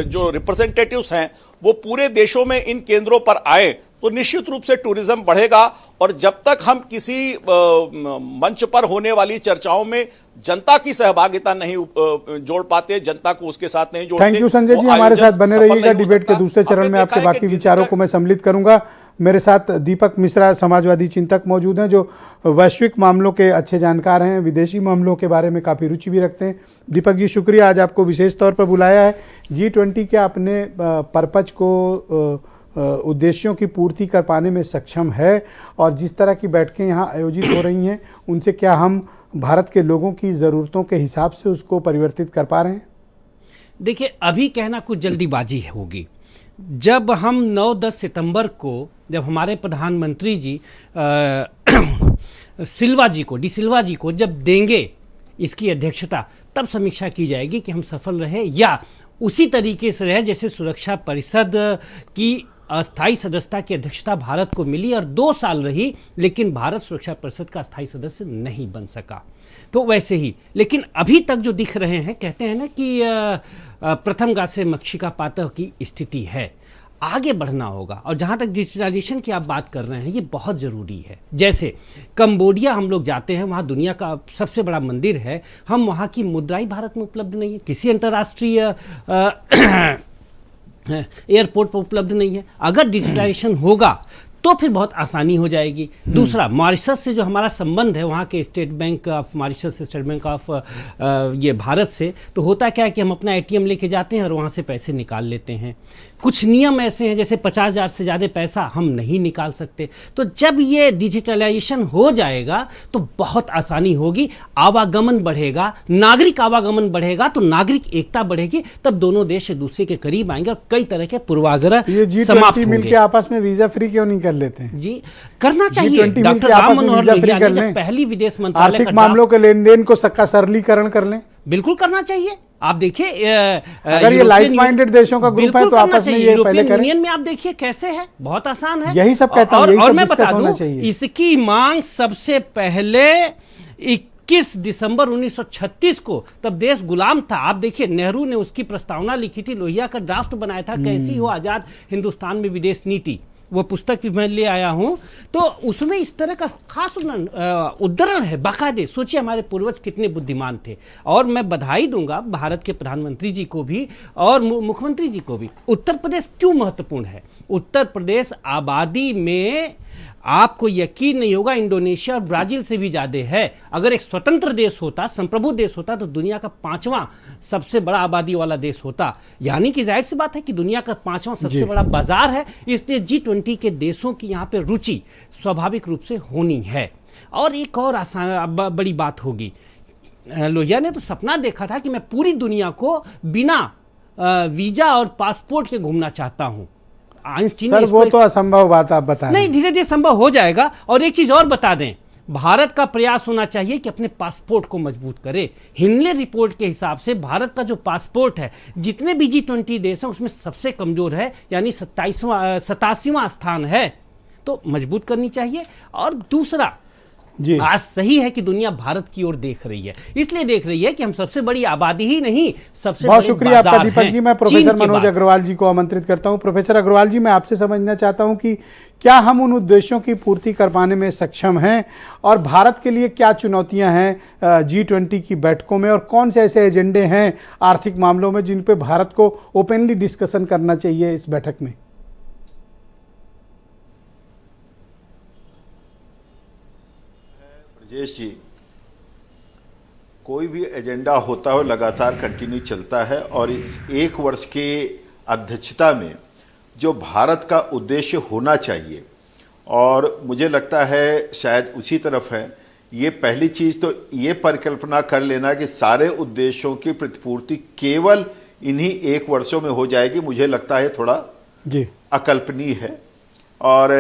जो रिप्रेजेंटेटिव्स हैं वो पूरे देशों में इन केंद्रों पर आए तो निश्चित रूप से टूरिज्म बढ़ेगा। और जब तक हम किसी मंच पर होने वाली चर्चाओं में जनता की सहभागिता नहीं जोड़ पाते, जनता को उसके साथ नहीं जोड़ते। थैंक यू संजय जी, हमारे साथ बने रहिएगा। डिबेट के दूसरे चरण में आपके बाकी विचारों को मैं सम्मिलित करूंगा। मेरे साथ दीपक मिश्रा, समाजवादी चिंतक मौजूद हैं, जो वैश्विक मामलों के अच्छे जानकार हैं, विदेशी मामलों के बारे में काफ़ी रुचि भी रखते हैं। दीपक जी, शुक्रिया, आज आपको विशेष तौर पर बुलाया है। G20 के अपने पर्पज को, उद्देश्यों की पूर्ति कर पाने में सक्षम है और जिस तरह की बैठकें यहाँ आयोजित हो रही हैं उनसे क्या हम भारत के लोगों की ज़रूरतों के हिसाब से उसको परिवर्तित कर पा रहे हैं? देखिए, अभी कहना कुछ जल्दीबाजी होगी। जब हम 9-10 सितंबर को जब हमारे प्रधानमंत्री जी डी सिल्वा जी को जब देंगे इसकी अध्यक्षता, तब समीक्षा की जाएगी कि हम सफल रहे या उसी तरीके से रहे जैसे सुरक्षा परिषद की अस्थायी सदस्यता की अध्यक्षता भारत को मिली और 2 साल रही, लेकिन भारत सुरक्षा परिषद का अस्थायी सदस्य नहीं बन सका। तो वैसे ही, लेकिन अभी तक जो दिख रहे हैं, कहते हैं ना कि प्रथम गासे मक्षिका पातः की स्थिति है। आगे बढ़ना होगा और जहाँ तक डिजिटलाइजेशन की आप बात कर रहे हैं, ये बहुत ज़रूरी है। जैसे कंबोडिया हम लोग जाते हैं, वहाँ दुनिया का सबसे बड़ा मंदिर है, हम वहाँ की मुद्राएं भारत में उपलब्ध नहीं है, किसी अंतर्राष्ट्रीय एयरपोर्ट पर उपलब्ध नहीं है। अगर डिजिटलाइजेशन होगा तो फिर बहुत आसानी हो जाएगी। दूसरा, मॉरिशस से जो हमारा संबंध है, वहाँ के स्टेट बैंक ऑफ मॉरिशस से, स्टेट बैंक ऑफ ये भारत से, तो होता क्या है कि हम अपना एटीएम लेके जाते हैं और वहाँ से पैसे निकाल लेते हैं। कुछ नियम ऐसे हैं, जैसे 50,000 से ज़्यादा पैसा हम नहीं निकाल सकते। तो जब ये डिजिटलाइजेशन हो जाएगा तो बहुत आसानी होगी, आवागमन बढ़ेगा, नागरिक आवागमन बढ़ेगा तो नागरिक एकता बढ़ेगी, तब दोनों देश एक दूसरे के करीब आएंगे और कई तरह के पूर्वाग्रह समाप्त होंगे। मिलकर आपस में वीजा फ्री क्यों नहीं कर लेते हैं? जी, करना चाहिए। डॉक्टर राम मनोहर लोहिया ने जब पहली विदेश मंत्रालय आर्थिक मामलों के लेन देन को सरलीकरण कर लें, बिल्कुल करना चाहिए। आप देखिए, अगर ये लाइक माइंडेड देशों का ग्रुप है तो आपस में ये पहले करें। यूनियन में आप देखिए कैसे है, बहुत आसान है। यही सब कहता हूं, और मैं बता दूं, इसकी मांग सबसे पहले 21 दिसंबर 1936 को, तब देश गुलाम था। आप देखिए, नेहरू ने उसकी प्रस्तावना लिखी थी, लोहिया का ड्राफ्ट बनाया था, कैसी हो आजाद हिंदुस्तान में विदेश नीति। वो पुस्तक भी मैं ले आया हूं, तो उसमें इस तरह का खास उद्धरण है बाकायदे। सोचिए हमारे पूर्वज कितने बुद्धिमान थे। और मैं बधाई दूंगा भारत के प्रधानमंत्री जी को भी और मुख्यमंत्री जी को भी। उत्तर प्रदेश क्यों महत्वपूर्ण है? उत्तर प्रदेश आबादी में आपको यकीन नहीं होगा, इंडोनेशिया और ब्राजील से भी ज़्यादा है। अगर एक स्वतंत्र देश होता, संप्रभु देश होता, तो दुनिया का 5वां सबसे बड़ा आबादी वाला देश होता। यानी कि जाहिर सी बात है कि दुनिया का 5वां सबसे बड़ा बाजार है। इसलिए G20 के देशों की यहाँ पे रुचि स्वाभाविक रूप से होनी है। और एक और आसान बड़ी बात होगी, लोहिया ने तो सपना देखा था कि मैं पूरी दुनिया को बिना वीजा और पासपोर्ट के घूमना चाहता हूं। आइंस्टीन सर वो तो असंभव बात आप बता रहे हैं। नहीं, धीरे धीरे संभव हो जाएगा। और एक चीज और बता दें, भारत का प्रयास होना चाहिए कि अपने पासपोर्ट को मजबूत करे। हिनले रिपोर्ट के हिसाब से भारत का जो पासपोर्ट है, जितने भी G20 देश हैं उसमें सबसे कमजोर है, यानी 87वां स्थान है। तो मजबूत करनी चाहिए। और दूसरा, जी आज सही है कि दुनिया भारत की ओर देख रही है, इसलिए देख रही है कि हम सबसे बड़ी आबादी ही नहीं, सबसे बहुत बड़े शुक्रिया आपका बाजार दीपक हैं जी। मैं चीन प्रोफेसर के मनोज बाद। अग्रवाल जी को आमंत्रित करता हूं। प्रोफेसर अग्रवाल जी, मैं आपसे समझना चाहता हूं कि क्या हम उन उद्देश्यों की पूर्ति कर पाने में सक्षम हैं, और भारत के लिए क्या चुनौतियां हैं G20 की बैठकों में, और कौन से ऐसे एजेंडे हैं आर्थिक मामलों में जिन पे भारत को ओपनली डिस्कशन करना चाहिए इस बैठक में? ब्रजेश जी, कोई भी एजेंडा होता है लगातार कंटिन्यू चलता है, और इस एक वर्ष के अध्यक्षता में जो भारत का उद्देश्य होना चाहिए, और मुझे लगता है शायद उसी तरफ है। ये पहली चीज़ तो ये परिकल्पना कर लेना कि सारे उद्देश्यों की प्रतिपूर्ति केवल इन्हीं एक वर्षों में हो जाएगी, मुझे लगता है थोड़ा जी अकल्पनीय है, और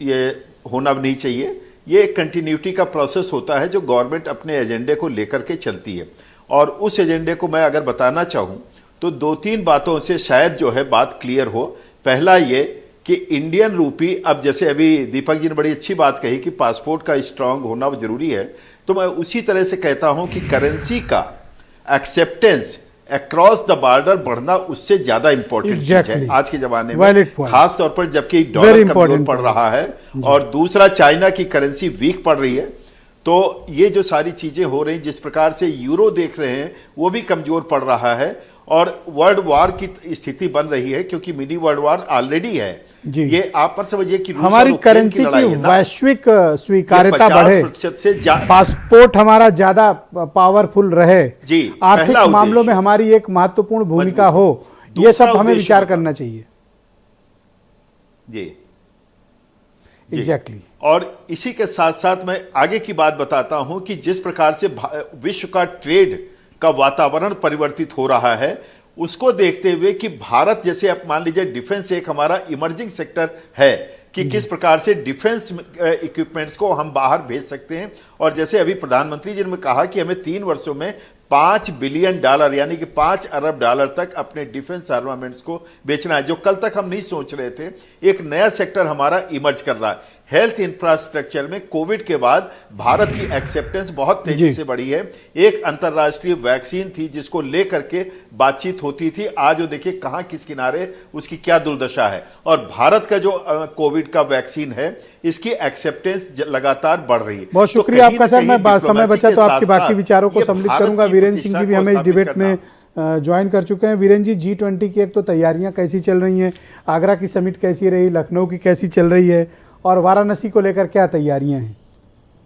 ये होना भी नहीं चाहिए। ये एक कंटिन्यूटी का प्रोसेस होता है जो गवर्नमेंट अपने एजेंडे को लेकर के चलती है, और उस एजेंडे को मैं अगर बताना चाहूँ तो 2-3 बातों से शायद जो है बात क्लियर हो। पहला ये कि इंडियन रूपी, अब जैसे अभी दीपक जी ने बड़ी अच्छी बात कही कि पासपोर्ट का स्ट्रांग होना जरूरी है, तो मैं उसी तरह से कहता हूं कि करेंसी का एक्सेप्टेंस अक्रॉस द बॉर्डर बढ़ना उससे ज्यादा इंपॉर्टेंट चीज है आज के जमाने में, खास तौर पर जबकि डॉलर कमजोर पड़ रहा है और दूसरा चाइना की करेंसी वीक पड़ रही है। तो ये जो सारी चीजें हो रही, जिस प्रकार से यूरो देख रहे हैं वो भी कमजोर पड़ रहा है, और वर्ल्ड वार की स्थिति बन रही है, क्योंकि मिनी वर्ल्ड वार ऑलरेडी है। ये आप पर समझिए कि हमारी करेंसी की वैश्विक स्वीकार्यता बढ़े, से पासपोर्ट हमारा ज्यादा पावरफुल रहे, जी, आर्थिक मामलों में हमारी एक महत्वपूर्ण भूमिका हो, ये सब हमें विचार करना चाहिए। जी एग्जैक्टली। और इसी के साथ साथ मैं आगे की बात बताता हूं कि जिस प्रकार से विश्व का ट्रेड का वातावरण परिवर्तित हो रहा है, उसको देखते हुए कि भारत जैसे आप मान लीजिए डिफेंस एक हमारा इमर्जिंग सेक्टर है कि किस प्रकार से डिफेंस इक्विपमेंट्स को हम बाहर भेज सकते हैं। और जैसे अभी प्रधानमंत्री जी ने कहा कि हमें 3 वर्षों में $5 बिलियन यानी कि $5 अरब तक अपने डिफेंस आर्मामेंट्स को बेचना है, जो कल तक हम नहीं सोच रहे थे। एक नया सेक्टर हमारा इमर्ज कर रहा है। हेल्थ इंफ्रास्ट्रक्चर में कोविड के बाद भारत की एक्सेप्टेंस बहुत तेजी से बढ़ी है। एक अंतर्राष्ट्रीय वैक्सीन थी जिसको लेकर के बातचीत होती थी, आज वो देखिए कहां किस किनारे उसकी क्या दुर्दशा है। और भारत का जो कोविड का वैक्सीन है, इसकी एक्सेप्टेंस लगातार बढ़ रही है। बहुत शुक्रिया आपका सर। मैं समय बचा तो आपके बाकी विचारों को सम्मिलित करूंगा। वीरेंद्र सिंह जी भी हमें इस डिबेट में ज्वाइन कर चुके हैं। वीरेंद्र जी, G20 की एक तो तैयारियां कैसी चल रही हैं, आगरा की समिट कैसी रही, लखनऊ की कैसी चल रही है, और वाराणसी को लेकर क्या तैयारियां हैं?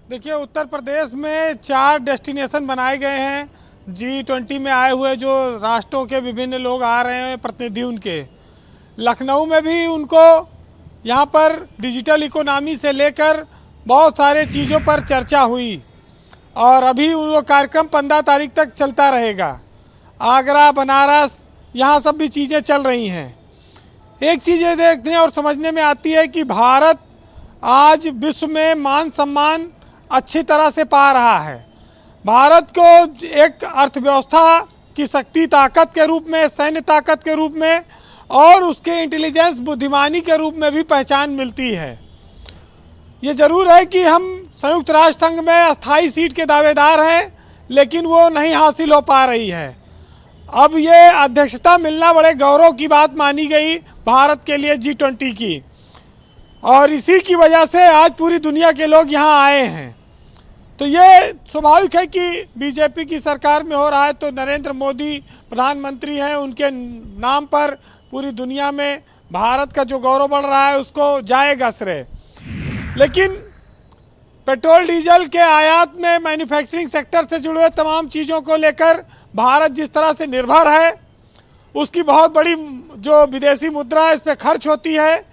देखिए, उत्तर प्रदेश में 4 डेस्टिनेशन बनाए गए हैं। G20 में आए हुए जो राष्ट्रों के विभिन्न लोग आ रहे हैं, प्रतिनिधि उनके, लखनऊ में भी उनको यहाँ पर डिजिटल इकोनॉमी से लेकर बहुत सारे चीज़ों पर चर्चा हुई, और अभी वो कार्यक्रम 15 तारीख तक चलता रहेगा। आगरा, बनारस, यहाँ सब भी चीज़ें चल रही हैं। एक चीज़ ये देखने और समझने में आती है कि भारत आज विश्व में मान सम्मान अच्छी तरह से पा रहा है। भारत को एक अर्थव्यवस्था की शक्ति ताकत के रूप में, सैन्य ताकत के रूप में, और उसके इंटेलिजेंस बुद्धिमानी के रूप में भी पहचान मिलती है। ये जरूर है कि हम संयुक्त राष्ट्र संघ में अस्थाई सीट के दावेदार हैं, लेकिन वो नहीं हासिल हो पा रही है। अब ये अध्यक्षता मिलना बड़े गौरव की बात मानी गई भारत के लिए G20 की, और इसी की वजह से आज पूरी दुनिया के लोग यहाँ आए हैं। तो ये स्वाभाविक है कि बीजेपी की सरकार में हो रहा है, तो नरेंद्र मोदी प्रधानमंत्री हैं, उनके नाम पर पूरी दुनिया में भारत का जो गौरव बढ़ रहा है उसको जाएगा श्रेय। लेकिन पेट्रोल डीजल के आयात में, मैन्युफैक्चरिंग सेक्टर से जुड़े हुए तमाम चीज़ों को लेकर भारत जिस तरह से निर्भर है, उसकी बहुत बड़ी जो विदेशी मुद्रा है इस पर खर्च होती है।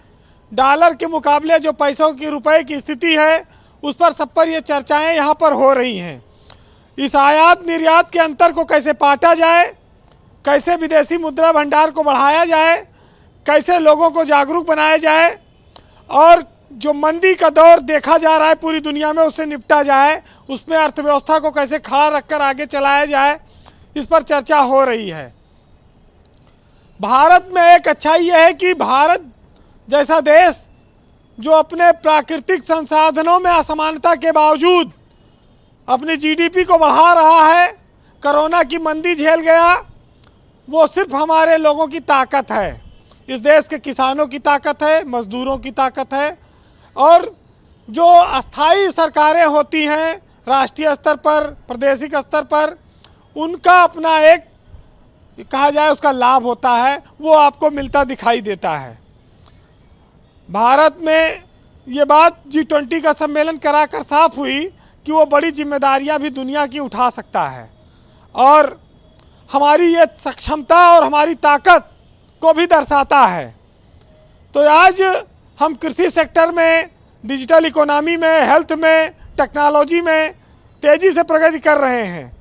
डॉलर के मुकाबले जो पैसों की, रुपए की स्थिति है, उस पर सब पर ये चर्चाएं यहाँ पर हो रही हैं। इस आयात निर्यात के अंतर को कैसे पाटा जाए, कैसे विदेशी मुद्रा भंडार को बढ़ाया जाए, कैसे लोगों को जागरूक बनाया जाए और जो मंदी का दौर देखा जा रहा है पूरी दुनिया में उससे निपटा जाए, उसमें अर्थव्यवस्था को कैसे खड़ा रखकर आगे चलाया जाए, इस पर चर्चा हो रही है। भारत में एक अच्छाई यह है कि भारत जैसा देश जो अपने प्राकृतिक संसाधनों में असमानता के बावजूद अपनी जीडीपी को बढ़ा रहा है, कोरोना की मंदी झेल गया, वो सिर्फ हमारे लोगों की ताकत है। इस देश के किसानों की ताकत है, मजदूरों की ताकत है और जो अस्थाई सरकारें होती हैं राष्ट्रीय स्तर पर, प्रादेशिक स्तर पर, उनका अपना एक कहा जाए उसका लाभ होता है, वो आपको मिलता दिखाई देता है। भारत में ये बात G20 का सम्मेलन कराकर साफ हुई कि वो बड़ी जिम्मेदारियां भी दुनिया की उठा सकता है और हमारी ये सक्षमता और हमारी ताकत को भी दर्शाता है। तो आज हम कृषि सेक्टर में, डिजिटल इकोनॉमी में, हेल्थ में, टेक्नोलॉजी में तेज़ी से प्रगति कर रहे हैं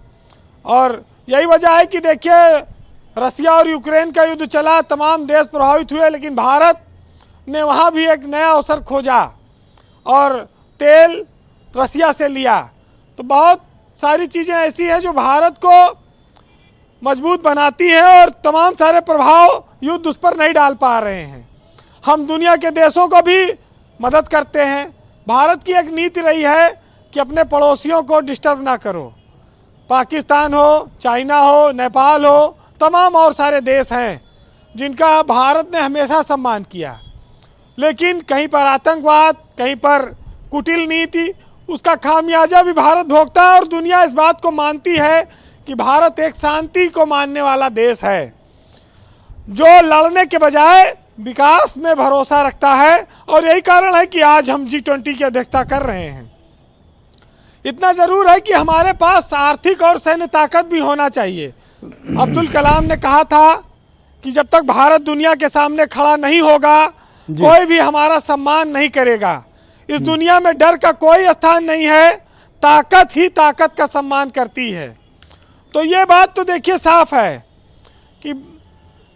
और यही वजह है कि देखिए रसिया और यूक्रेन का युद्ध चला, तमाम देश प्रभावित हुए, लेकिन भारत ने वहाँ भी एक नया अवसर खोजा और तेल रसिया से लिया। तो बहुत सारी चीज़ें ऐसी हैं जो भारत को मजबूत बनाती हैं और तमाम सारे प्रभाव युद्ध उस पर नहीं डाल पा रहे हैं। हम दुनिया के देशों को भी मदद करते हैं। भारत की एक नीति रही है कि अपने पड़ोसियों को डिस्टर्ब ना करो। पाकिस्तान हो, चाइना हो, नेपाल हो, तमाम और सारे देश हैं जिनका भारत ने हमेशा सम्मान किया, लेकिन कहीं पर आतंकवाद, कहीं पर कुटिल नीति, उसका खामियाजा भी भारत भोगता है और दुनिया इस बात को मानती है कि भारत एक शांति को मानने वाला देश है जो लड़ने के बजाय विकास में भरोसा रखता है और यही कारण है कि आज हम G20 की अध्यक्षता कर रहे हैं। इतना ज़रूर है कि हमारे पास आर्थिक और सैन्य ताकत भी होना चाहिए। अब्दुल कलाम ने कहा था कि जब तक भारत दुनिया के सामने खड़ा नहीं होगा कोई भी हमारा सम्मान नहीं करेगा। इस दुनिया में डर का कोई स्थान नहीं है, ताकत ही ताकत का सम्मान करती है। तो ये बात तो देखिए साफ है कि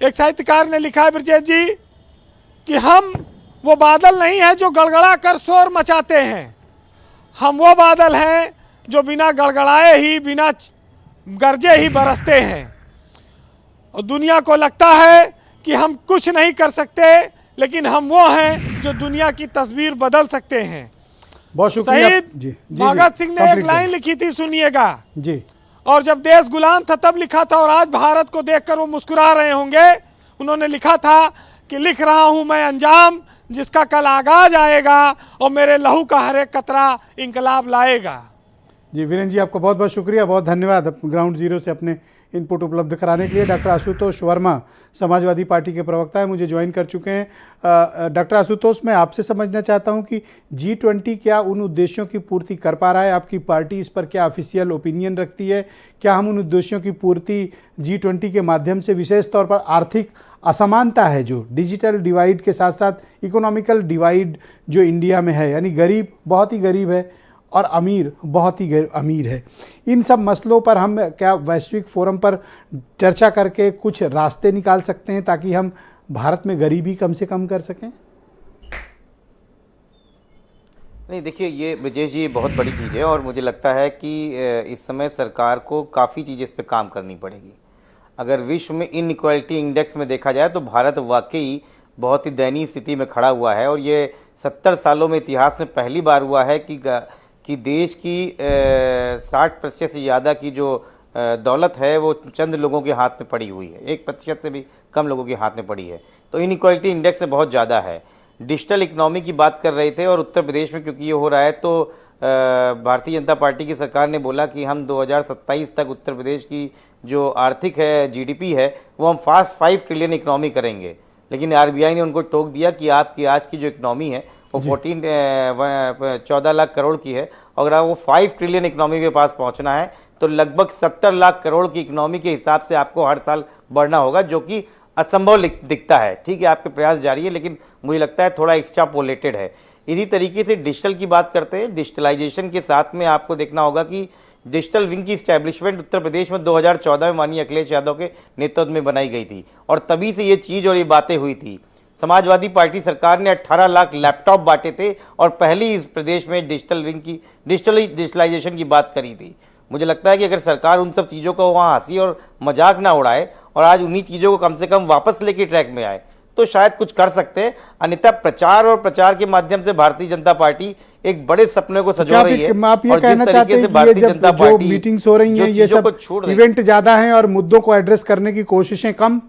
एक साहित्यकार ने लिखा है, ब्रजेश जी, कि हम वो बादल नहीं हैं जो गड़गड़ा कर शोर मचाते हैं, हम वो बादल हैं जो बिना गड़गड़ाए ही, बिना गरजे ही बरसते हैं। और दुनिया को लगता है कि हम कुछ नहीं कर सकते, लेकिन हम वो हैं जो दुनिया की तस्वीर बदल सकते हैं। बहुत शुक्रिया। शहीद भगत सिंह ने एक लाइन लिखी थी, सुनिएगा जी। और जब देश गुलाम था तब लिखा था और आज भारत को देखकर वो मुस्कुरा रहे होंगे। उन्होंने लिखा था कि लिख रहा हूं मैं अंजाम जिसका कल आगाज आएगा और मेरे लहू का हर एक कतरा इंकलाब लाएगा। जी वीरेंद्र जी, आपका बहुत बहुत शुक्रिया, बहुत धन्यवाद ग्राउंड जीरो से अपने इनपुट उपलब्ध कराने के लिए। डॉक्टर आशुतोष वर्मा समाजवादी पार्टी के प्रवक्ता है, मुझे ज्वाइन कर चुके हैं। डॉक्टर आशुतोष, मैं आपसे समझना चाहता हूं कि G20 क्या उन उद्देश्यों की पूर्ति कर पा रहा है? आपकी पार्टी इस पर क्या ऑफिशियल ओपिनियन रखती है? क्या हम उन उद्देश्यों की पूर्ति G20 के माध्यम से, विशेष तौर पर आर्थिक असमानता है जो डिजिटल डिवाइड के साथ साथ इकोनॉमिकल डिवाइड जो इंडिया में है, यानी गरीब बहुत ही गरीब है और अमीर बहुत ही अमीर है, इन सब मसलों पर हम क्या वैश्विक फोरम पर चर्चा करके कुछ रास्ते निकाल सकते हैं ताकि हम भारत में गरीबी कम से कम कर सकें? नहीं, देखिए ये ब्रजेश जी बहुत बड़ी चीज़ है और मुझे लगता है कि इस समय सरकार को काफ़ी चीज़ें इस पर काम करनी पड़ेगी। अगर विश्व में इनइक्वालिटी इंडेक्स में देखा जाए तो भारत वाकई बहुत ही दयनीय स्थिति में खड़ा हुआ है और ये 70 सालों में इतिहास में पहली बार हुआ है कि देश की 60% से ज़्यादा की जो दौलत है वो चंद लोगों के हाथ में पड़ी हुई है, 1% से भी कम लोगों के हाथ में पड़ी है। तो इनइक्वालिटी इंडेक्स में बहुत ज़्यादा है। डिजिटल इकोनॉमी की बात कर रहे थे और उत्तर प्रदेश में क्योंकि ये हो रहा है तो भारतीय जनता पार्टी की सरकार ने बोला कि हम 2027 तक उत्तर प्रदेश की जो आर्थिक है जीडीपी है वो हम 5 ट्रिलियन इकोनॉमी करेंगे। लेकिन आरबीआई ने उनको टोक दिया कि आपकी आज की जो इकोनॉमी है वो 14 लाख करोड़ की है। अगर वो 5 ट्रिलियन इकोनॉमी के पास पहुंचना है तो लगभग 70 लाख करोड़ की इकोनॉमी के हिसाब से आपको हर साल बढ़ना होगा, जो कि असंभव दिखता है। ठीक है, आपके प्रयास जारी है, लेकिन मुझे लगता है थोड़ा एक्स्ट्रापोलेटेड है। इसी तरीके से डिजिटल की बात करते हैं, डिजिटलाइजेशन के साथ में आपको देखना होगा कि डिजिटल विंग की स्टैब्लिशमेंट उत्तर प्रदेश में 2014 में माननीय अखिलेश यादव के नेतृत्व में बनाई गई थी और तभी से ये चीज़ और ये बातें हुई थी। समाजवादी पार्टी सरकार ने 18 लाख लैपटॉप बांटे थे और पहली इस प्रदेश में डिजिटलाइजेशन की बात करी थी। मुझे लगता है कि अगर सरकार उन सब चीज़ों को वहाँ हंसी और मजाक ना उड़ाए और आज उन्हीं चीज़ों को कम से कम वापस लेके ट्रैक में आए तो शायद कुछ कर सकते हैं। अन्यथा प्रचार और प्रचार के माध्यम से भारतीय जनता पार्टी एक बड़े सपने को सजो रही है। आप ये और कहना जिस चाहते तरीके से हैं कि भारतीय ये जनता जब जो पार्टी मीटिंग्स हो रही हैं ये सब इवेंट ज्यादा हैं और मुद्दों को एड्रेस करने की कोशिशें कम?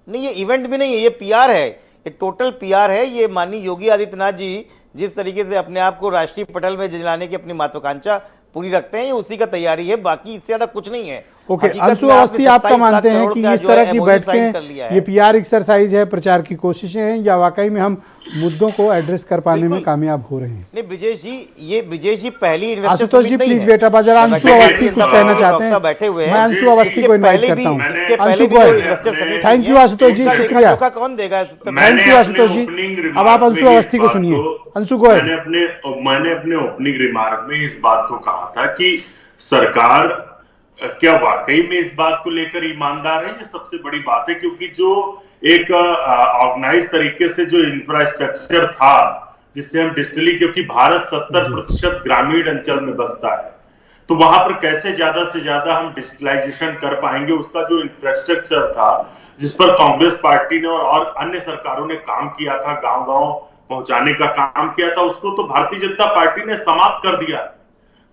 नहीं, ये इवेंट भी नहीं है, ये पीआर है, ये टोटल पीआर है। ये माननीय योगी आदित्यनाथ जी जिस तरीके से अपने आप को राष्ट्रीय पटल में जलाने की अपनी महत्वाकांक्षा पूरी रखते हैं, ये उसी का तैयारी है, बाकी इससे ज्यादा कुछ नहीं है। ओके, अंशु अवस्थी, आपका मानते हैं कि इस तरह की बैठकें ये पीआर एक्सरसाइज है, प्रचार की कोशिशें हैं, या वाकई में हम मुद्दों को एड्रेस कर पाने में कामयाब हो रहे हैं? नहीं ब्रिजेश जी, ये ब्रिजेश जी पहली आशुतोष जी प्लीज बेटा जरा अंशु अवस्थी कुछ कहना चाहते हैं, बैठे हुए हैं। मैं अंशु अवस्थी को इनवाइट करता हूँ। अंशु को थैंक यू आशुतोष जी, शुक्रिया। कौन देगा? थैंक यू आशुतोष जी। अब आप अंशु अवस्थी को सुनिए। अंशु को मैंने अपने ओपनिंग रिमार्क में इस बात को कहा था कि सरकार क्या वाकई में इस बात को लेकर ईमानदार है, ये सबसे बड़ी बात है। क्योंकि जो एक ऑर्गेनाइज तरीके से जो इंफ्रास्ट्रक्चर था जिससे हम डिजिटली, क्योंकि भारत 70% ग्रामीण अंचल में बसता है, तो वहां पर कैसे ज्यादा से ज्यादा हम डिजिटलाइजेशन कर पाएंगे, उसका जो इंफ्रास्ट्रक्चर था जिस पर कांग्रेस पार्टी ने और अन्य सरकारों ने काम किया था, गांव-गांव पहुंचाने का काम किया था, उसको तो भारतीय जनता पार्टी ने समाप्त कर दिया।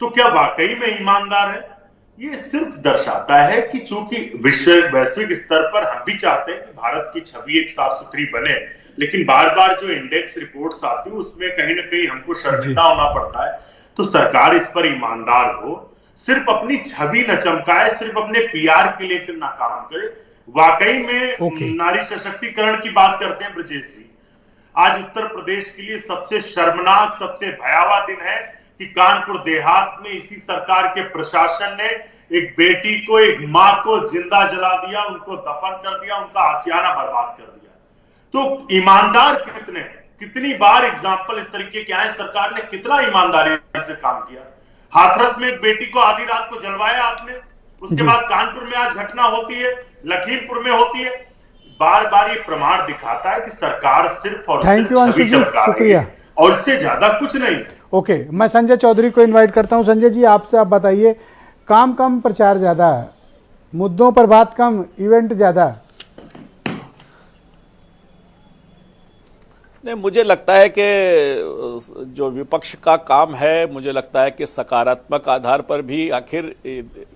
तो क्या वाकई में ईमानदार है? ये सिर्फ दर्शाता है कि चूंकि वैश्विक स्तर पर हम भी चाहते हैं कि भारत की छवि एक साफ सुथरी बने, लेकिन बार बार जो इंडेक्स रिपोर्ट्स आती है उसमें कहीं ना कहीं हमको शर्मिंदा होना पड़ता है। तो सरकार इस पर ईमानदार हो, सिर्फ अपनी छवि न चमकाए, सिर्फ अपने पीआर के लिए ना काम करे। वाकई में नारी सशक्तिकरण की बात करते हैं ब्रजेश जी, आज उत्तर प्रदेश के लिए सबसे शर्मनाक, सबसे भयावह दिन है कि कानपुर देहात में इसी सरकार के प्रशासन ने एक बेटी को, एक मां को जिंदा जला दिया, उनको दफन कर दिया, उनका आशियाना बर्बाद कर दिया। तो ईमानदार कितने हैं? कितनी बार एग्जाम्पल इस तरीके के आए, सरकार ने कितना ईमानदारी से काम किया। हाथरस में एक बेटी को आधी रात को जलवाया आपने, उसके बाद कानपुर में आज घटना होती है, लखीमपुर में होती है। बार बार ये प्रमाण दिखाता है कि सरकार सिर्फ और थैंक यू अंशु जी, शुक्रिया, और इससे ज्यादा कुछ नहीं। ओके, मैं संजय चौधरी को इनवाइट करता हूं। संजय जी, आपसे आप बताइए, काम कम प्रचार ज्यादा, मुद्दों पर बात कम, इवेंट ज्यादा? नहीं, मुझे लगता है कि जो विपक्ष का काम है, मुझे लगता है कि सकारात्मक आधार पर भी, आखिर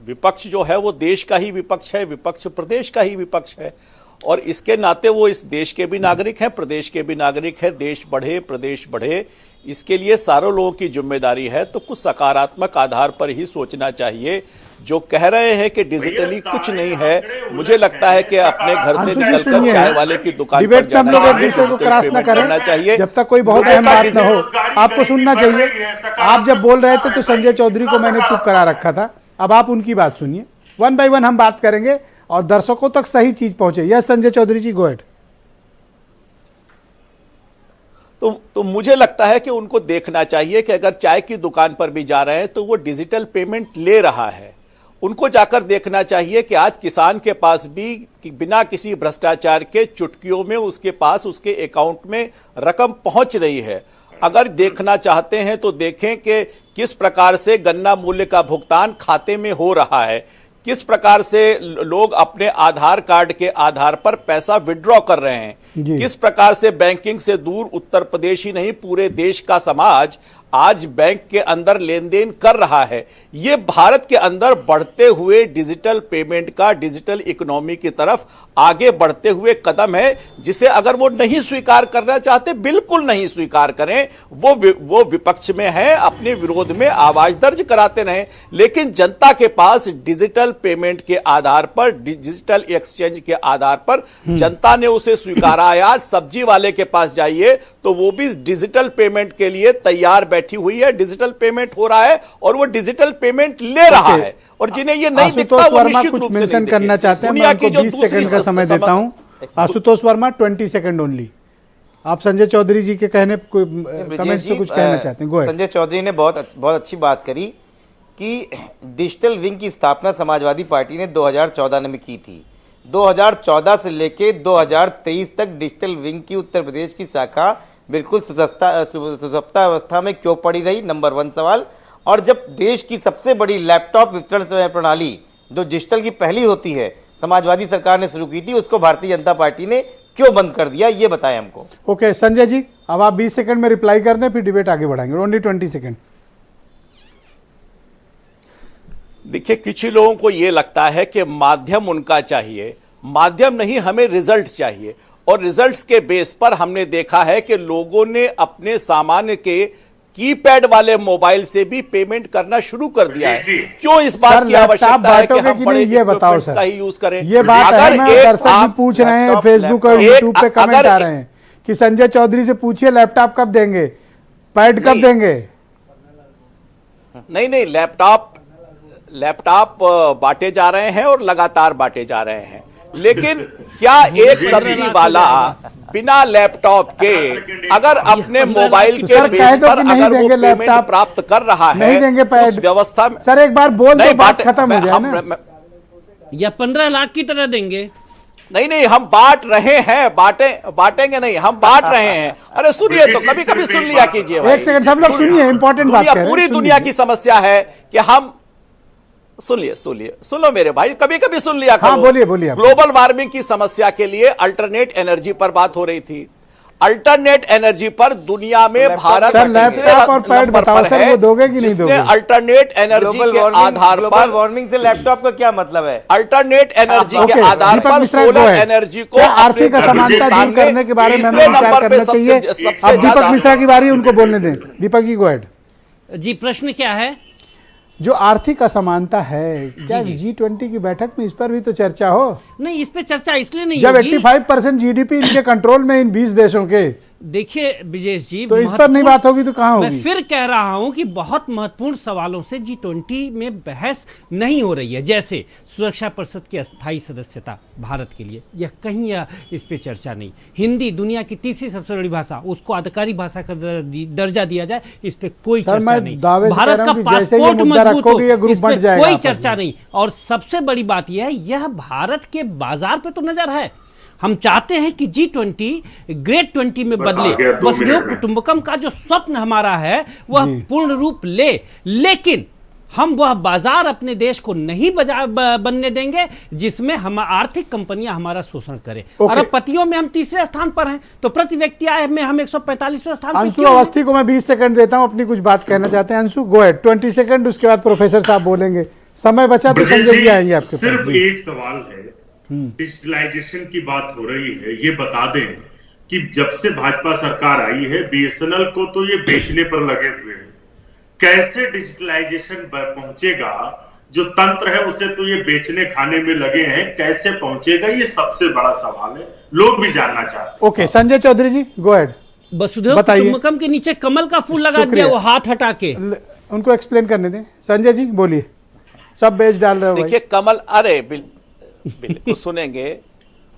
विपक्ष जो है वो देश का ही विपक्ष है, विपक्ष प्रदेश का ही विपक्ष है, और इसके नाते वो इस देश के भी नागरिक हैं, प्रदेश के भी नागरिक हैं। देश बढ़े, प्रदेश बढ़े, इसके लिए सारों लोगों की जिम्मेदारी है। तो कुछ सकारात्मक आधार पर ही सोचना चाहिए। जो कह रहे हैं कि डिजिटली कुछ नहीं है, मुझे लगता है कि अपने घर से निकलकर चाय वाले की दुकान पर जाना चाहिए। जब तक कोई बहुत अहम बात ना हो, आपको सुनना चाहिए। आप जब बोल रहे थे तो संजय चौधरी को मैंने चुप करा रखा था, अब आप उनकी बात सुनिए। 1 बाय 1 हम बात करेंगे और दर्शकों तक सही चीज पहुंचे। यस संजय चौधरी जी, गो अहेड। तो मुझे लगता है कि उनको देखना चाहिए कि अगर चाय की दुकान पर भी जा रहे हैं तो वो डिजिटल पेमेंट ले रहा है। उनको जाकर देखना चाहिए कि आज किसान के पास भी कि बिना किसी भ्रष्टाचार के चुटकियों में उसके पास, उसके अकाउंट में रकम पहुंच रही है। अगर देखना चाहते हैं तो देखें कि किस प्रकार से गन्ना मूल्य का भुगतान खाते में हो रहा है, किस प्रकार से लोग अपने आधार कार्ड के आधार पर पैसा विड्रॉ कर रहे हैं, किस प्रकार से बैंकिंग से दूर उत्तर प्रदेश ही नहीं पूरे देश का समाज आज बैंक के अंदर लेन देन कर रहा है। ये भारत के अंदर बढ़ते हुए डिजिटल पेमेंट का, डिजिटल इकोनॉमी की तरफ आगे बढ़ते हुए कदम है, जिसे अगर वो नहीं स्वीकार करना चाहते, बिल्कुल नहीं स्वीकार करें। वो विपक्ष में है, अपने विरोध में आवाज दर्ज कराते रहें, लेकिन जनता के पास डिजिटल पेमेंट के आधार पर, डिजिटल एक्सचेंज के आधार पर जनता ने उसे स्वीकारा है। आज सब्जी वाले के पास जाइए तो वो भी डिजिटल पेमेंट के लिए तैयार बैठी हुई है, डिजिटल पेमेंट हो रहा है और वो डिजिटल पेमेंट ले रहा है। और जिन्हें ये नहीं दिखता वो निश्चित रूप से मेंशन करना चाहते हैं, मैं आपको 20 सेकंड का समय देता हूं। Ashutosh Verma 20 second only. आप संजय चौधरी जी के कहने कोई कमेंट्स पे कुछ कहना चाहते हैं? Go ahead. संजय चौधरी ने बहुत अच्छी बात करी कि डिजिटल विंग की स्थापना समाजवादी पार्टी ने 2014 में की थी। 2014 से लेके 2023 तक डिजिटल विंग की उत्तर प्रदेश की शाखा बिल्कुल सुसप्ता अवस्था में क्यों पड़ी रही, नंबर 1 सवाल। और जब देश की सबसे बड़ी लैपटॉप वितरण प्रणाली जो डिजिटल की पहली होती है समाजवादी सरकार ने शुरू की थी, उसको भारतीय जनता पार्टी ने क्यों बंद कर दिया, ये बताएं हमको। ओके संजय जी, अब आप 20 सेकंड में रिप्लाई कर दें, फिर डिबेट आगे बढ़ाएंगे। Only 20 second. देखिए, कुछ लोगों को ये लगता है कि माध्यम उनका चाहिए, माध्यम नहीं, हमें रिजल्ट चाहिए। और रिजल्ट्स के बेस पर हमने देखा है कि लोगों ने अपने सामान्य के कीपैड वाले मोबाइल से भी पेमेंट करना शुरू कर दिया है। क्यों इस बात की आवश्यकता है कि हम बड़े इक्विपमेंट्स का ही यूज करें? ये बात है, दर्शक भी पूछ रहे हैं, फेसबुक और यूट्यूब पे कमेंट आ रहे हैं कि संजय चौधरी से पूछिए लैपटॉप कब देंगे, पैड कब देंगे। नहीं, लैपटॉप बांटे जा रहे हैं और लगातार बांटे जा रहे हैं, लेकिन क्या एक सब्जी वाला बिना लैपटॉप के अगर अपने मोबाइल के बेस पर अगर वो पेमेंट प्राप्त कर रहा है, नहीं देंगे पैड व्यवस्था में? सर एक बार बोल दो, बात खत्म हो जाए ना। या 15 लाख की तरह देंगे? नहीं, हम बांट रहे हैं, बांटेंगे नहीं, हम बांट रहे हैं। अरे सुनिए तो, कभी कभी सुन लिया कीजिए। एक सेकंड, सब लोग सुनिए, इंपॉर्टेंट बात कह रहे हैं। पूरी दुनिया की समस्या है कि हम सुन लो मेरे भाई, कभी कभी सुन लिया करो। हाँ, बोलिए। ग्लोबल वार्मिंग की समस्या के लिए अल्टरनेट एनर्जी पर बात हो रही थी। अल्टरनेट एनर्जी पर दुनिया में भारत लैपटॉप और पैड बताओ सर, वो दोगे कि नहीं दोगे? अल्टरनेट एनर्जी के आधार पर, वार्मिंग से लैपटॉप का क्या मतलब है? अल्टरनेट एनर्जी के आधार पर सोलर एनर्जी को आर्थिक असमानता दूर करने के बारे में विचार करना चाहिए। अब दीपक मिश्रा की बारी, उनको बोलने दें। Deepak ji go ahead. जी, प्रश्न क्या है? जो आर्थिक असमानता है, क्या G20 की बैठक में इस पर भी तो चर्चा हो? नहीं, इस पे चर्चा इसलिए नहीं जब होगी 85% जीडीपी इनके कंट्रोल में, इन 20 देशों के। देखिए विजेश जी, तो इस पर नहीं बात होगी तो कहां होगी? मैं फिर कह रहा हूं कि बहुत महत्वपूर्ण सवालों से G20 में बहस नहीं हो रही है, जैसे सुरक्षा परिषद की अस्थायी सदस्यता भारत के लिए, यह कहीं इस पे चर्चा नहीं। हिंदी दुनिया की तीसरी सबसे बड़ी भाषा, उसको आधिकारिक भाषा का दर्जा दिया जाए, इस पे कोई चर्चा नहीं। भारत का पासपोर्ट मजबूत हो, इस पे कोई चर्चा नहीं। और सबसे बड़ी बात यह है, यह भारत के बाजार पे तो नजर है। हम चाहते हैं कि G20 ग्रेट 20 में बदले। वसुधैव कुटुंबकम का जो स्वप्न हमारा है वह पूर्ण रूप ले, लेकिन हम वह बाजार अपने देश को नहीं बनने देंगे जिसमें हम आर्थिक कंपनियां हमारा शोषण करें। अरबपतियों में हम तीसरे स्थान पर हैं, तो प्रति व्यक्ति आय में हम 145वें स्थान पर। अंशु अवस्थी को मैं 20 सेकंड देता हूं, अपनी कुछ बात कहना चाहते हैं। अंशु गो अहेड, 20 सेकंड, उसके बाद प्रोफेसर साहब बोलेंगे। समय बचा तो संजय जी आएंगे आपके पास। सिर्फ एक सवाल है, डिजिटलाइजेशन की बात हो रही है, ये बता दें कि जब से भाजपा सरकार आई है बीएसएनएल को तो ये बेचने पर लगे हुए हैं। कैसे डिजिटलाइजेशन पहुंचेगा? जो तंत्र है उसे तो ये बेचने खाने में लगे हैं, कैसे पहुंचेगा? ये सबसे बड़ा सवाल है, लोग भी जानना चाहते हैं। ओके, संजय चौधरी जी गो अहेड। वसुधैव कुटुंबकम के नीचे कमल का फूल लगा दिया, वो हाथ हटा के। उनको एक्सप्लेन करने दें। संजय जी बोलिए, सब बेच डाल रहे हो। देखिए कमल, अरे बिल्कुल सुनेंगे।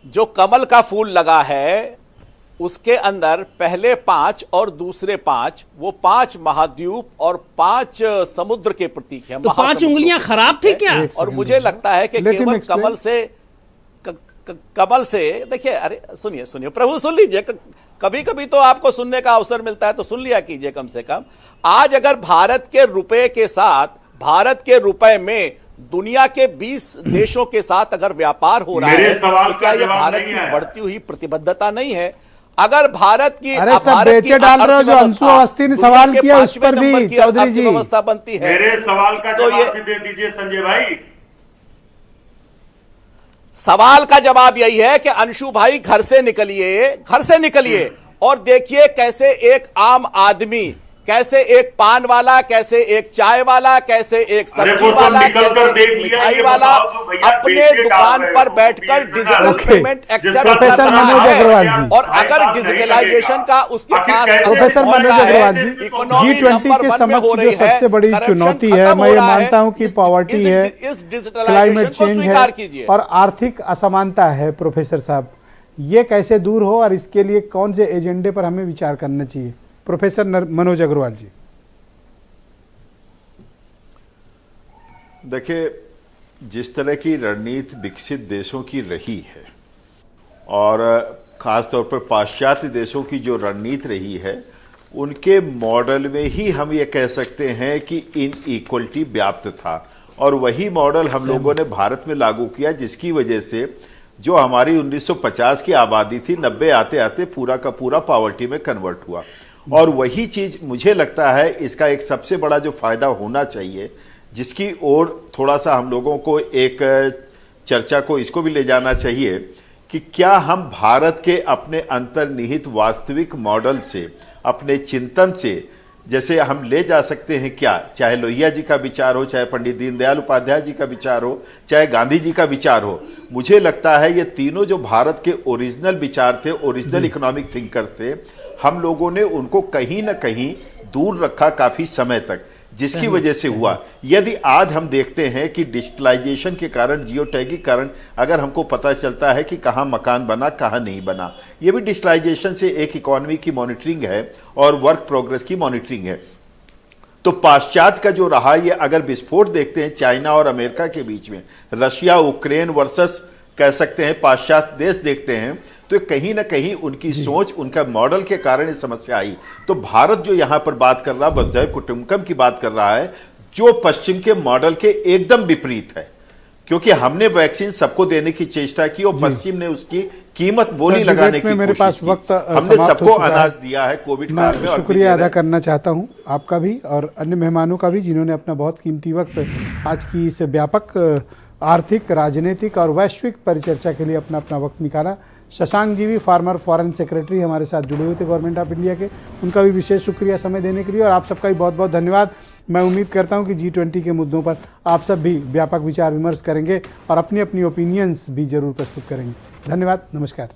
जो कमल का फूल लगा है उसके अंदर पहले 5 और दूसरे 5, वो 5 महाद्वीप और 5 समुद्र के प्रतीक हैं। तो 5 उंगलियां खराब थी क्या? और मुझे लगता है कि केवल कमल से देखिए, अरे सुनिए प्रभु, सुन लीजिए। कभी कभी तो आपको सुनने का अवसर मिलता है तो सुन लिया कीजिए कम से कम। आज अगर भारत के रुपए के साथ, भारत के रुपए में दुनिया के 20 देशों के साथ अगर व्यापार हो रहा है, तो क्या यह भारत की बढ़ती हुई प्रतिबद्धता नहीं है? अगर भारत की, अरे सब बेचे डाल रहे हो। जो अंशु अवस्थी ने सवाल किया उस पर भी चौधरी जी व्यवस्था बनती है। मेरे सवाल का जवाब भी दे दीजिए संजय भाई। सवाल का जवाब यही है कि अंशु भाई घर से निकलिए और देखिए कैसे एक आम आदमी, कैसे एक पान वाला, कैसे एक चाय वाला, कैसे एक सब्जी वाला, कैसे एक मिठाई वाला अपने दुकान पर बैठकर डिजिटल पेमेंट एक्सेप्ट कर रहा है। और अगर डिजिटलाइजेशन का उसके पास, प्रोफेसर मनोज अग्रवाल जी, G20 के समक्ष जो सबसे बड़ी चुनौती है, मैं ये मानता हूं कि पॉवर्टी है, क्लाइमेट चेंज है और आर्थिक असमानता है। प्रोफेसर साहब, ये कैसे दूर हो और इसके लिए कौन से एजेंडे पर हमें विचार करना चाहिए? प्रोफेसर मनोज अग्रवाल जी। देखिए, जिस तरह की रणनीति विकसित देशों की रही है और खासतौर पर पाश्चात्य देशों की जो रणनीति रही है, उनके मॉडल में ही हम ये कह सकते हैं कि इनइक्वलिटी व्याप्त था और वही मॉडल हम लोगों ने भारत में लागू किया, जिसकी वजह से जो हमारी 1950 की आबादी थी 90 आते आते पूरा का पूरा पॉवर्टी में कन्वर्ट हुआ। और वही चीज मुझे लगता है इसका एक सबसे बड़ा जो फायदा होना चाहिए, जिसकी ओर थोड़ा सा हम लोगों को एक चर्चा को इसको भी ले जाना चाहिए कि क्या हम भारत के अपने अंतर्निहित वास्तविक मॉडल से, अपने चिंतन से, जैसे हम ले जा सकते हैं क्या, चाहे लोहिया जी का विचार हो, चाहे पंडित दीनदयाल उपाध्याय जी का विचार हो, चाहे गांधी जी का विचार हो, मुझे लगता है ये तीनों जो भारत के ओरिजिनल विचार थे, ओरिजिनल इकोनॉमिक थिंकर्स थे, हम लोगों ने उनको कहीं ना कहीं दूर रखा काफी समय तक, जिसकी वजह से हुआ। यदि आज हम देखते हैं कि डिजिटलाइजेशन के कारण, जियो टैग के कारण अगर हमको पता चलता है कि कहाँ मकान बना, कहाँ नहीं बना, ये भी डिजिटलाइजेशन से एक इकोनॉमी की मॉनिटरिंग है और वर्क प्रोग्रेस की मॉनिटरिंग है। तो पाश्चात्य का जो रहा, ये अगर विस्फोट देखते हैं चाइना और अमेरिका के बीच में, रशिया यूक्रेन वर्सेस कह सकते हैं पाश्चात्य देश देखते हैं, तो कहीं ना कहीं उनकी सोच, उनका मॉडल के कारण ये समस्या आई। तो भारत जो यहां पर बात कर रहा है, वसुधैव कुटुंबकम की बात कर रहा है, जो पश्चिम के मॉडल के एकदम विपरीत है, क्योंकि हमने वैक्सीन सबको देने की चेष्टा की और पश्चिम ने उसकी कीमत बोली लगाने की मेरे पास वक्त हमने सबको अनाज दिया है कोविड काल में। शुक्रिया अदा करना चाहता हूं आपका भी और अन्य मेहमानों का भी, जिन्होंने अपना बहुत कीमती वक्त आज की इस व्यापक आर्थिक, राजनीतिक और वैश्विक परिचर्चा के लिए अपना अपना वक्त निकाला। शशांक जी भी फॉर्मर फॉरेन सेक्रेटरी हमारे साथ जुड़े हुए थे गवर्नमेंट ऑफ इंडिया के, उनका भी विशेष शुक्रिया समय देने के लिए और आप सबका भी बहुत बहुत धन्यवाद। मैं उम्मीद करता हूं कि G20 के मुद्दों पर आप सब भी व्यापक विचार विमर्श करेंगे और अपनी अपनी ओपिनियंस भी जरूर प्रस्तुत करेंगे। धन्यवाद, नमस्कार।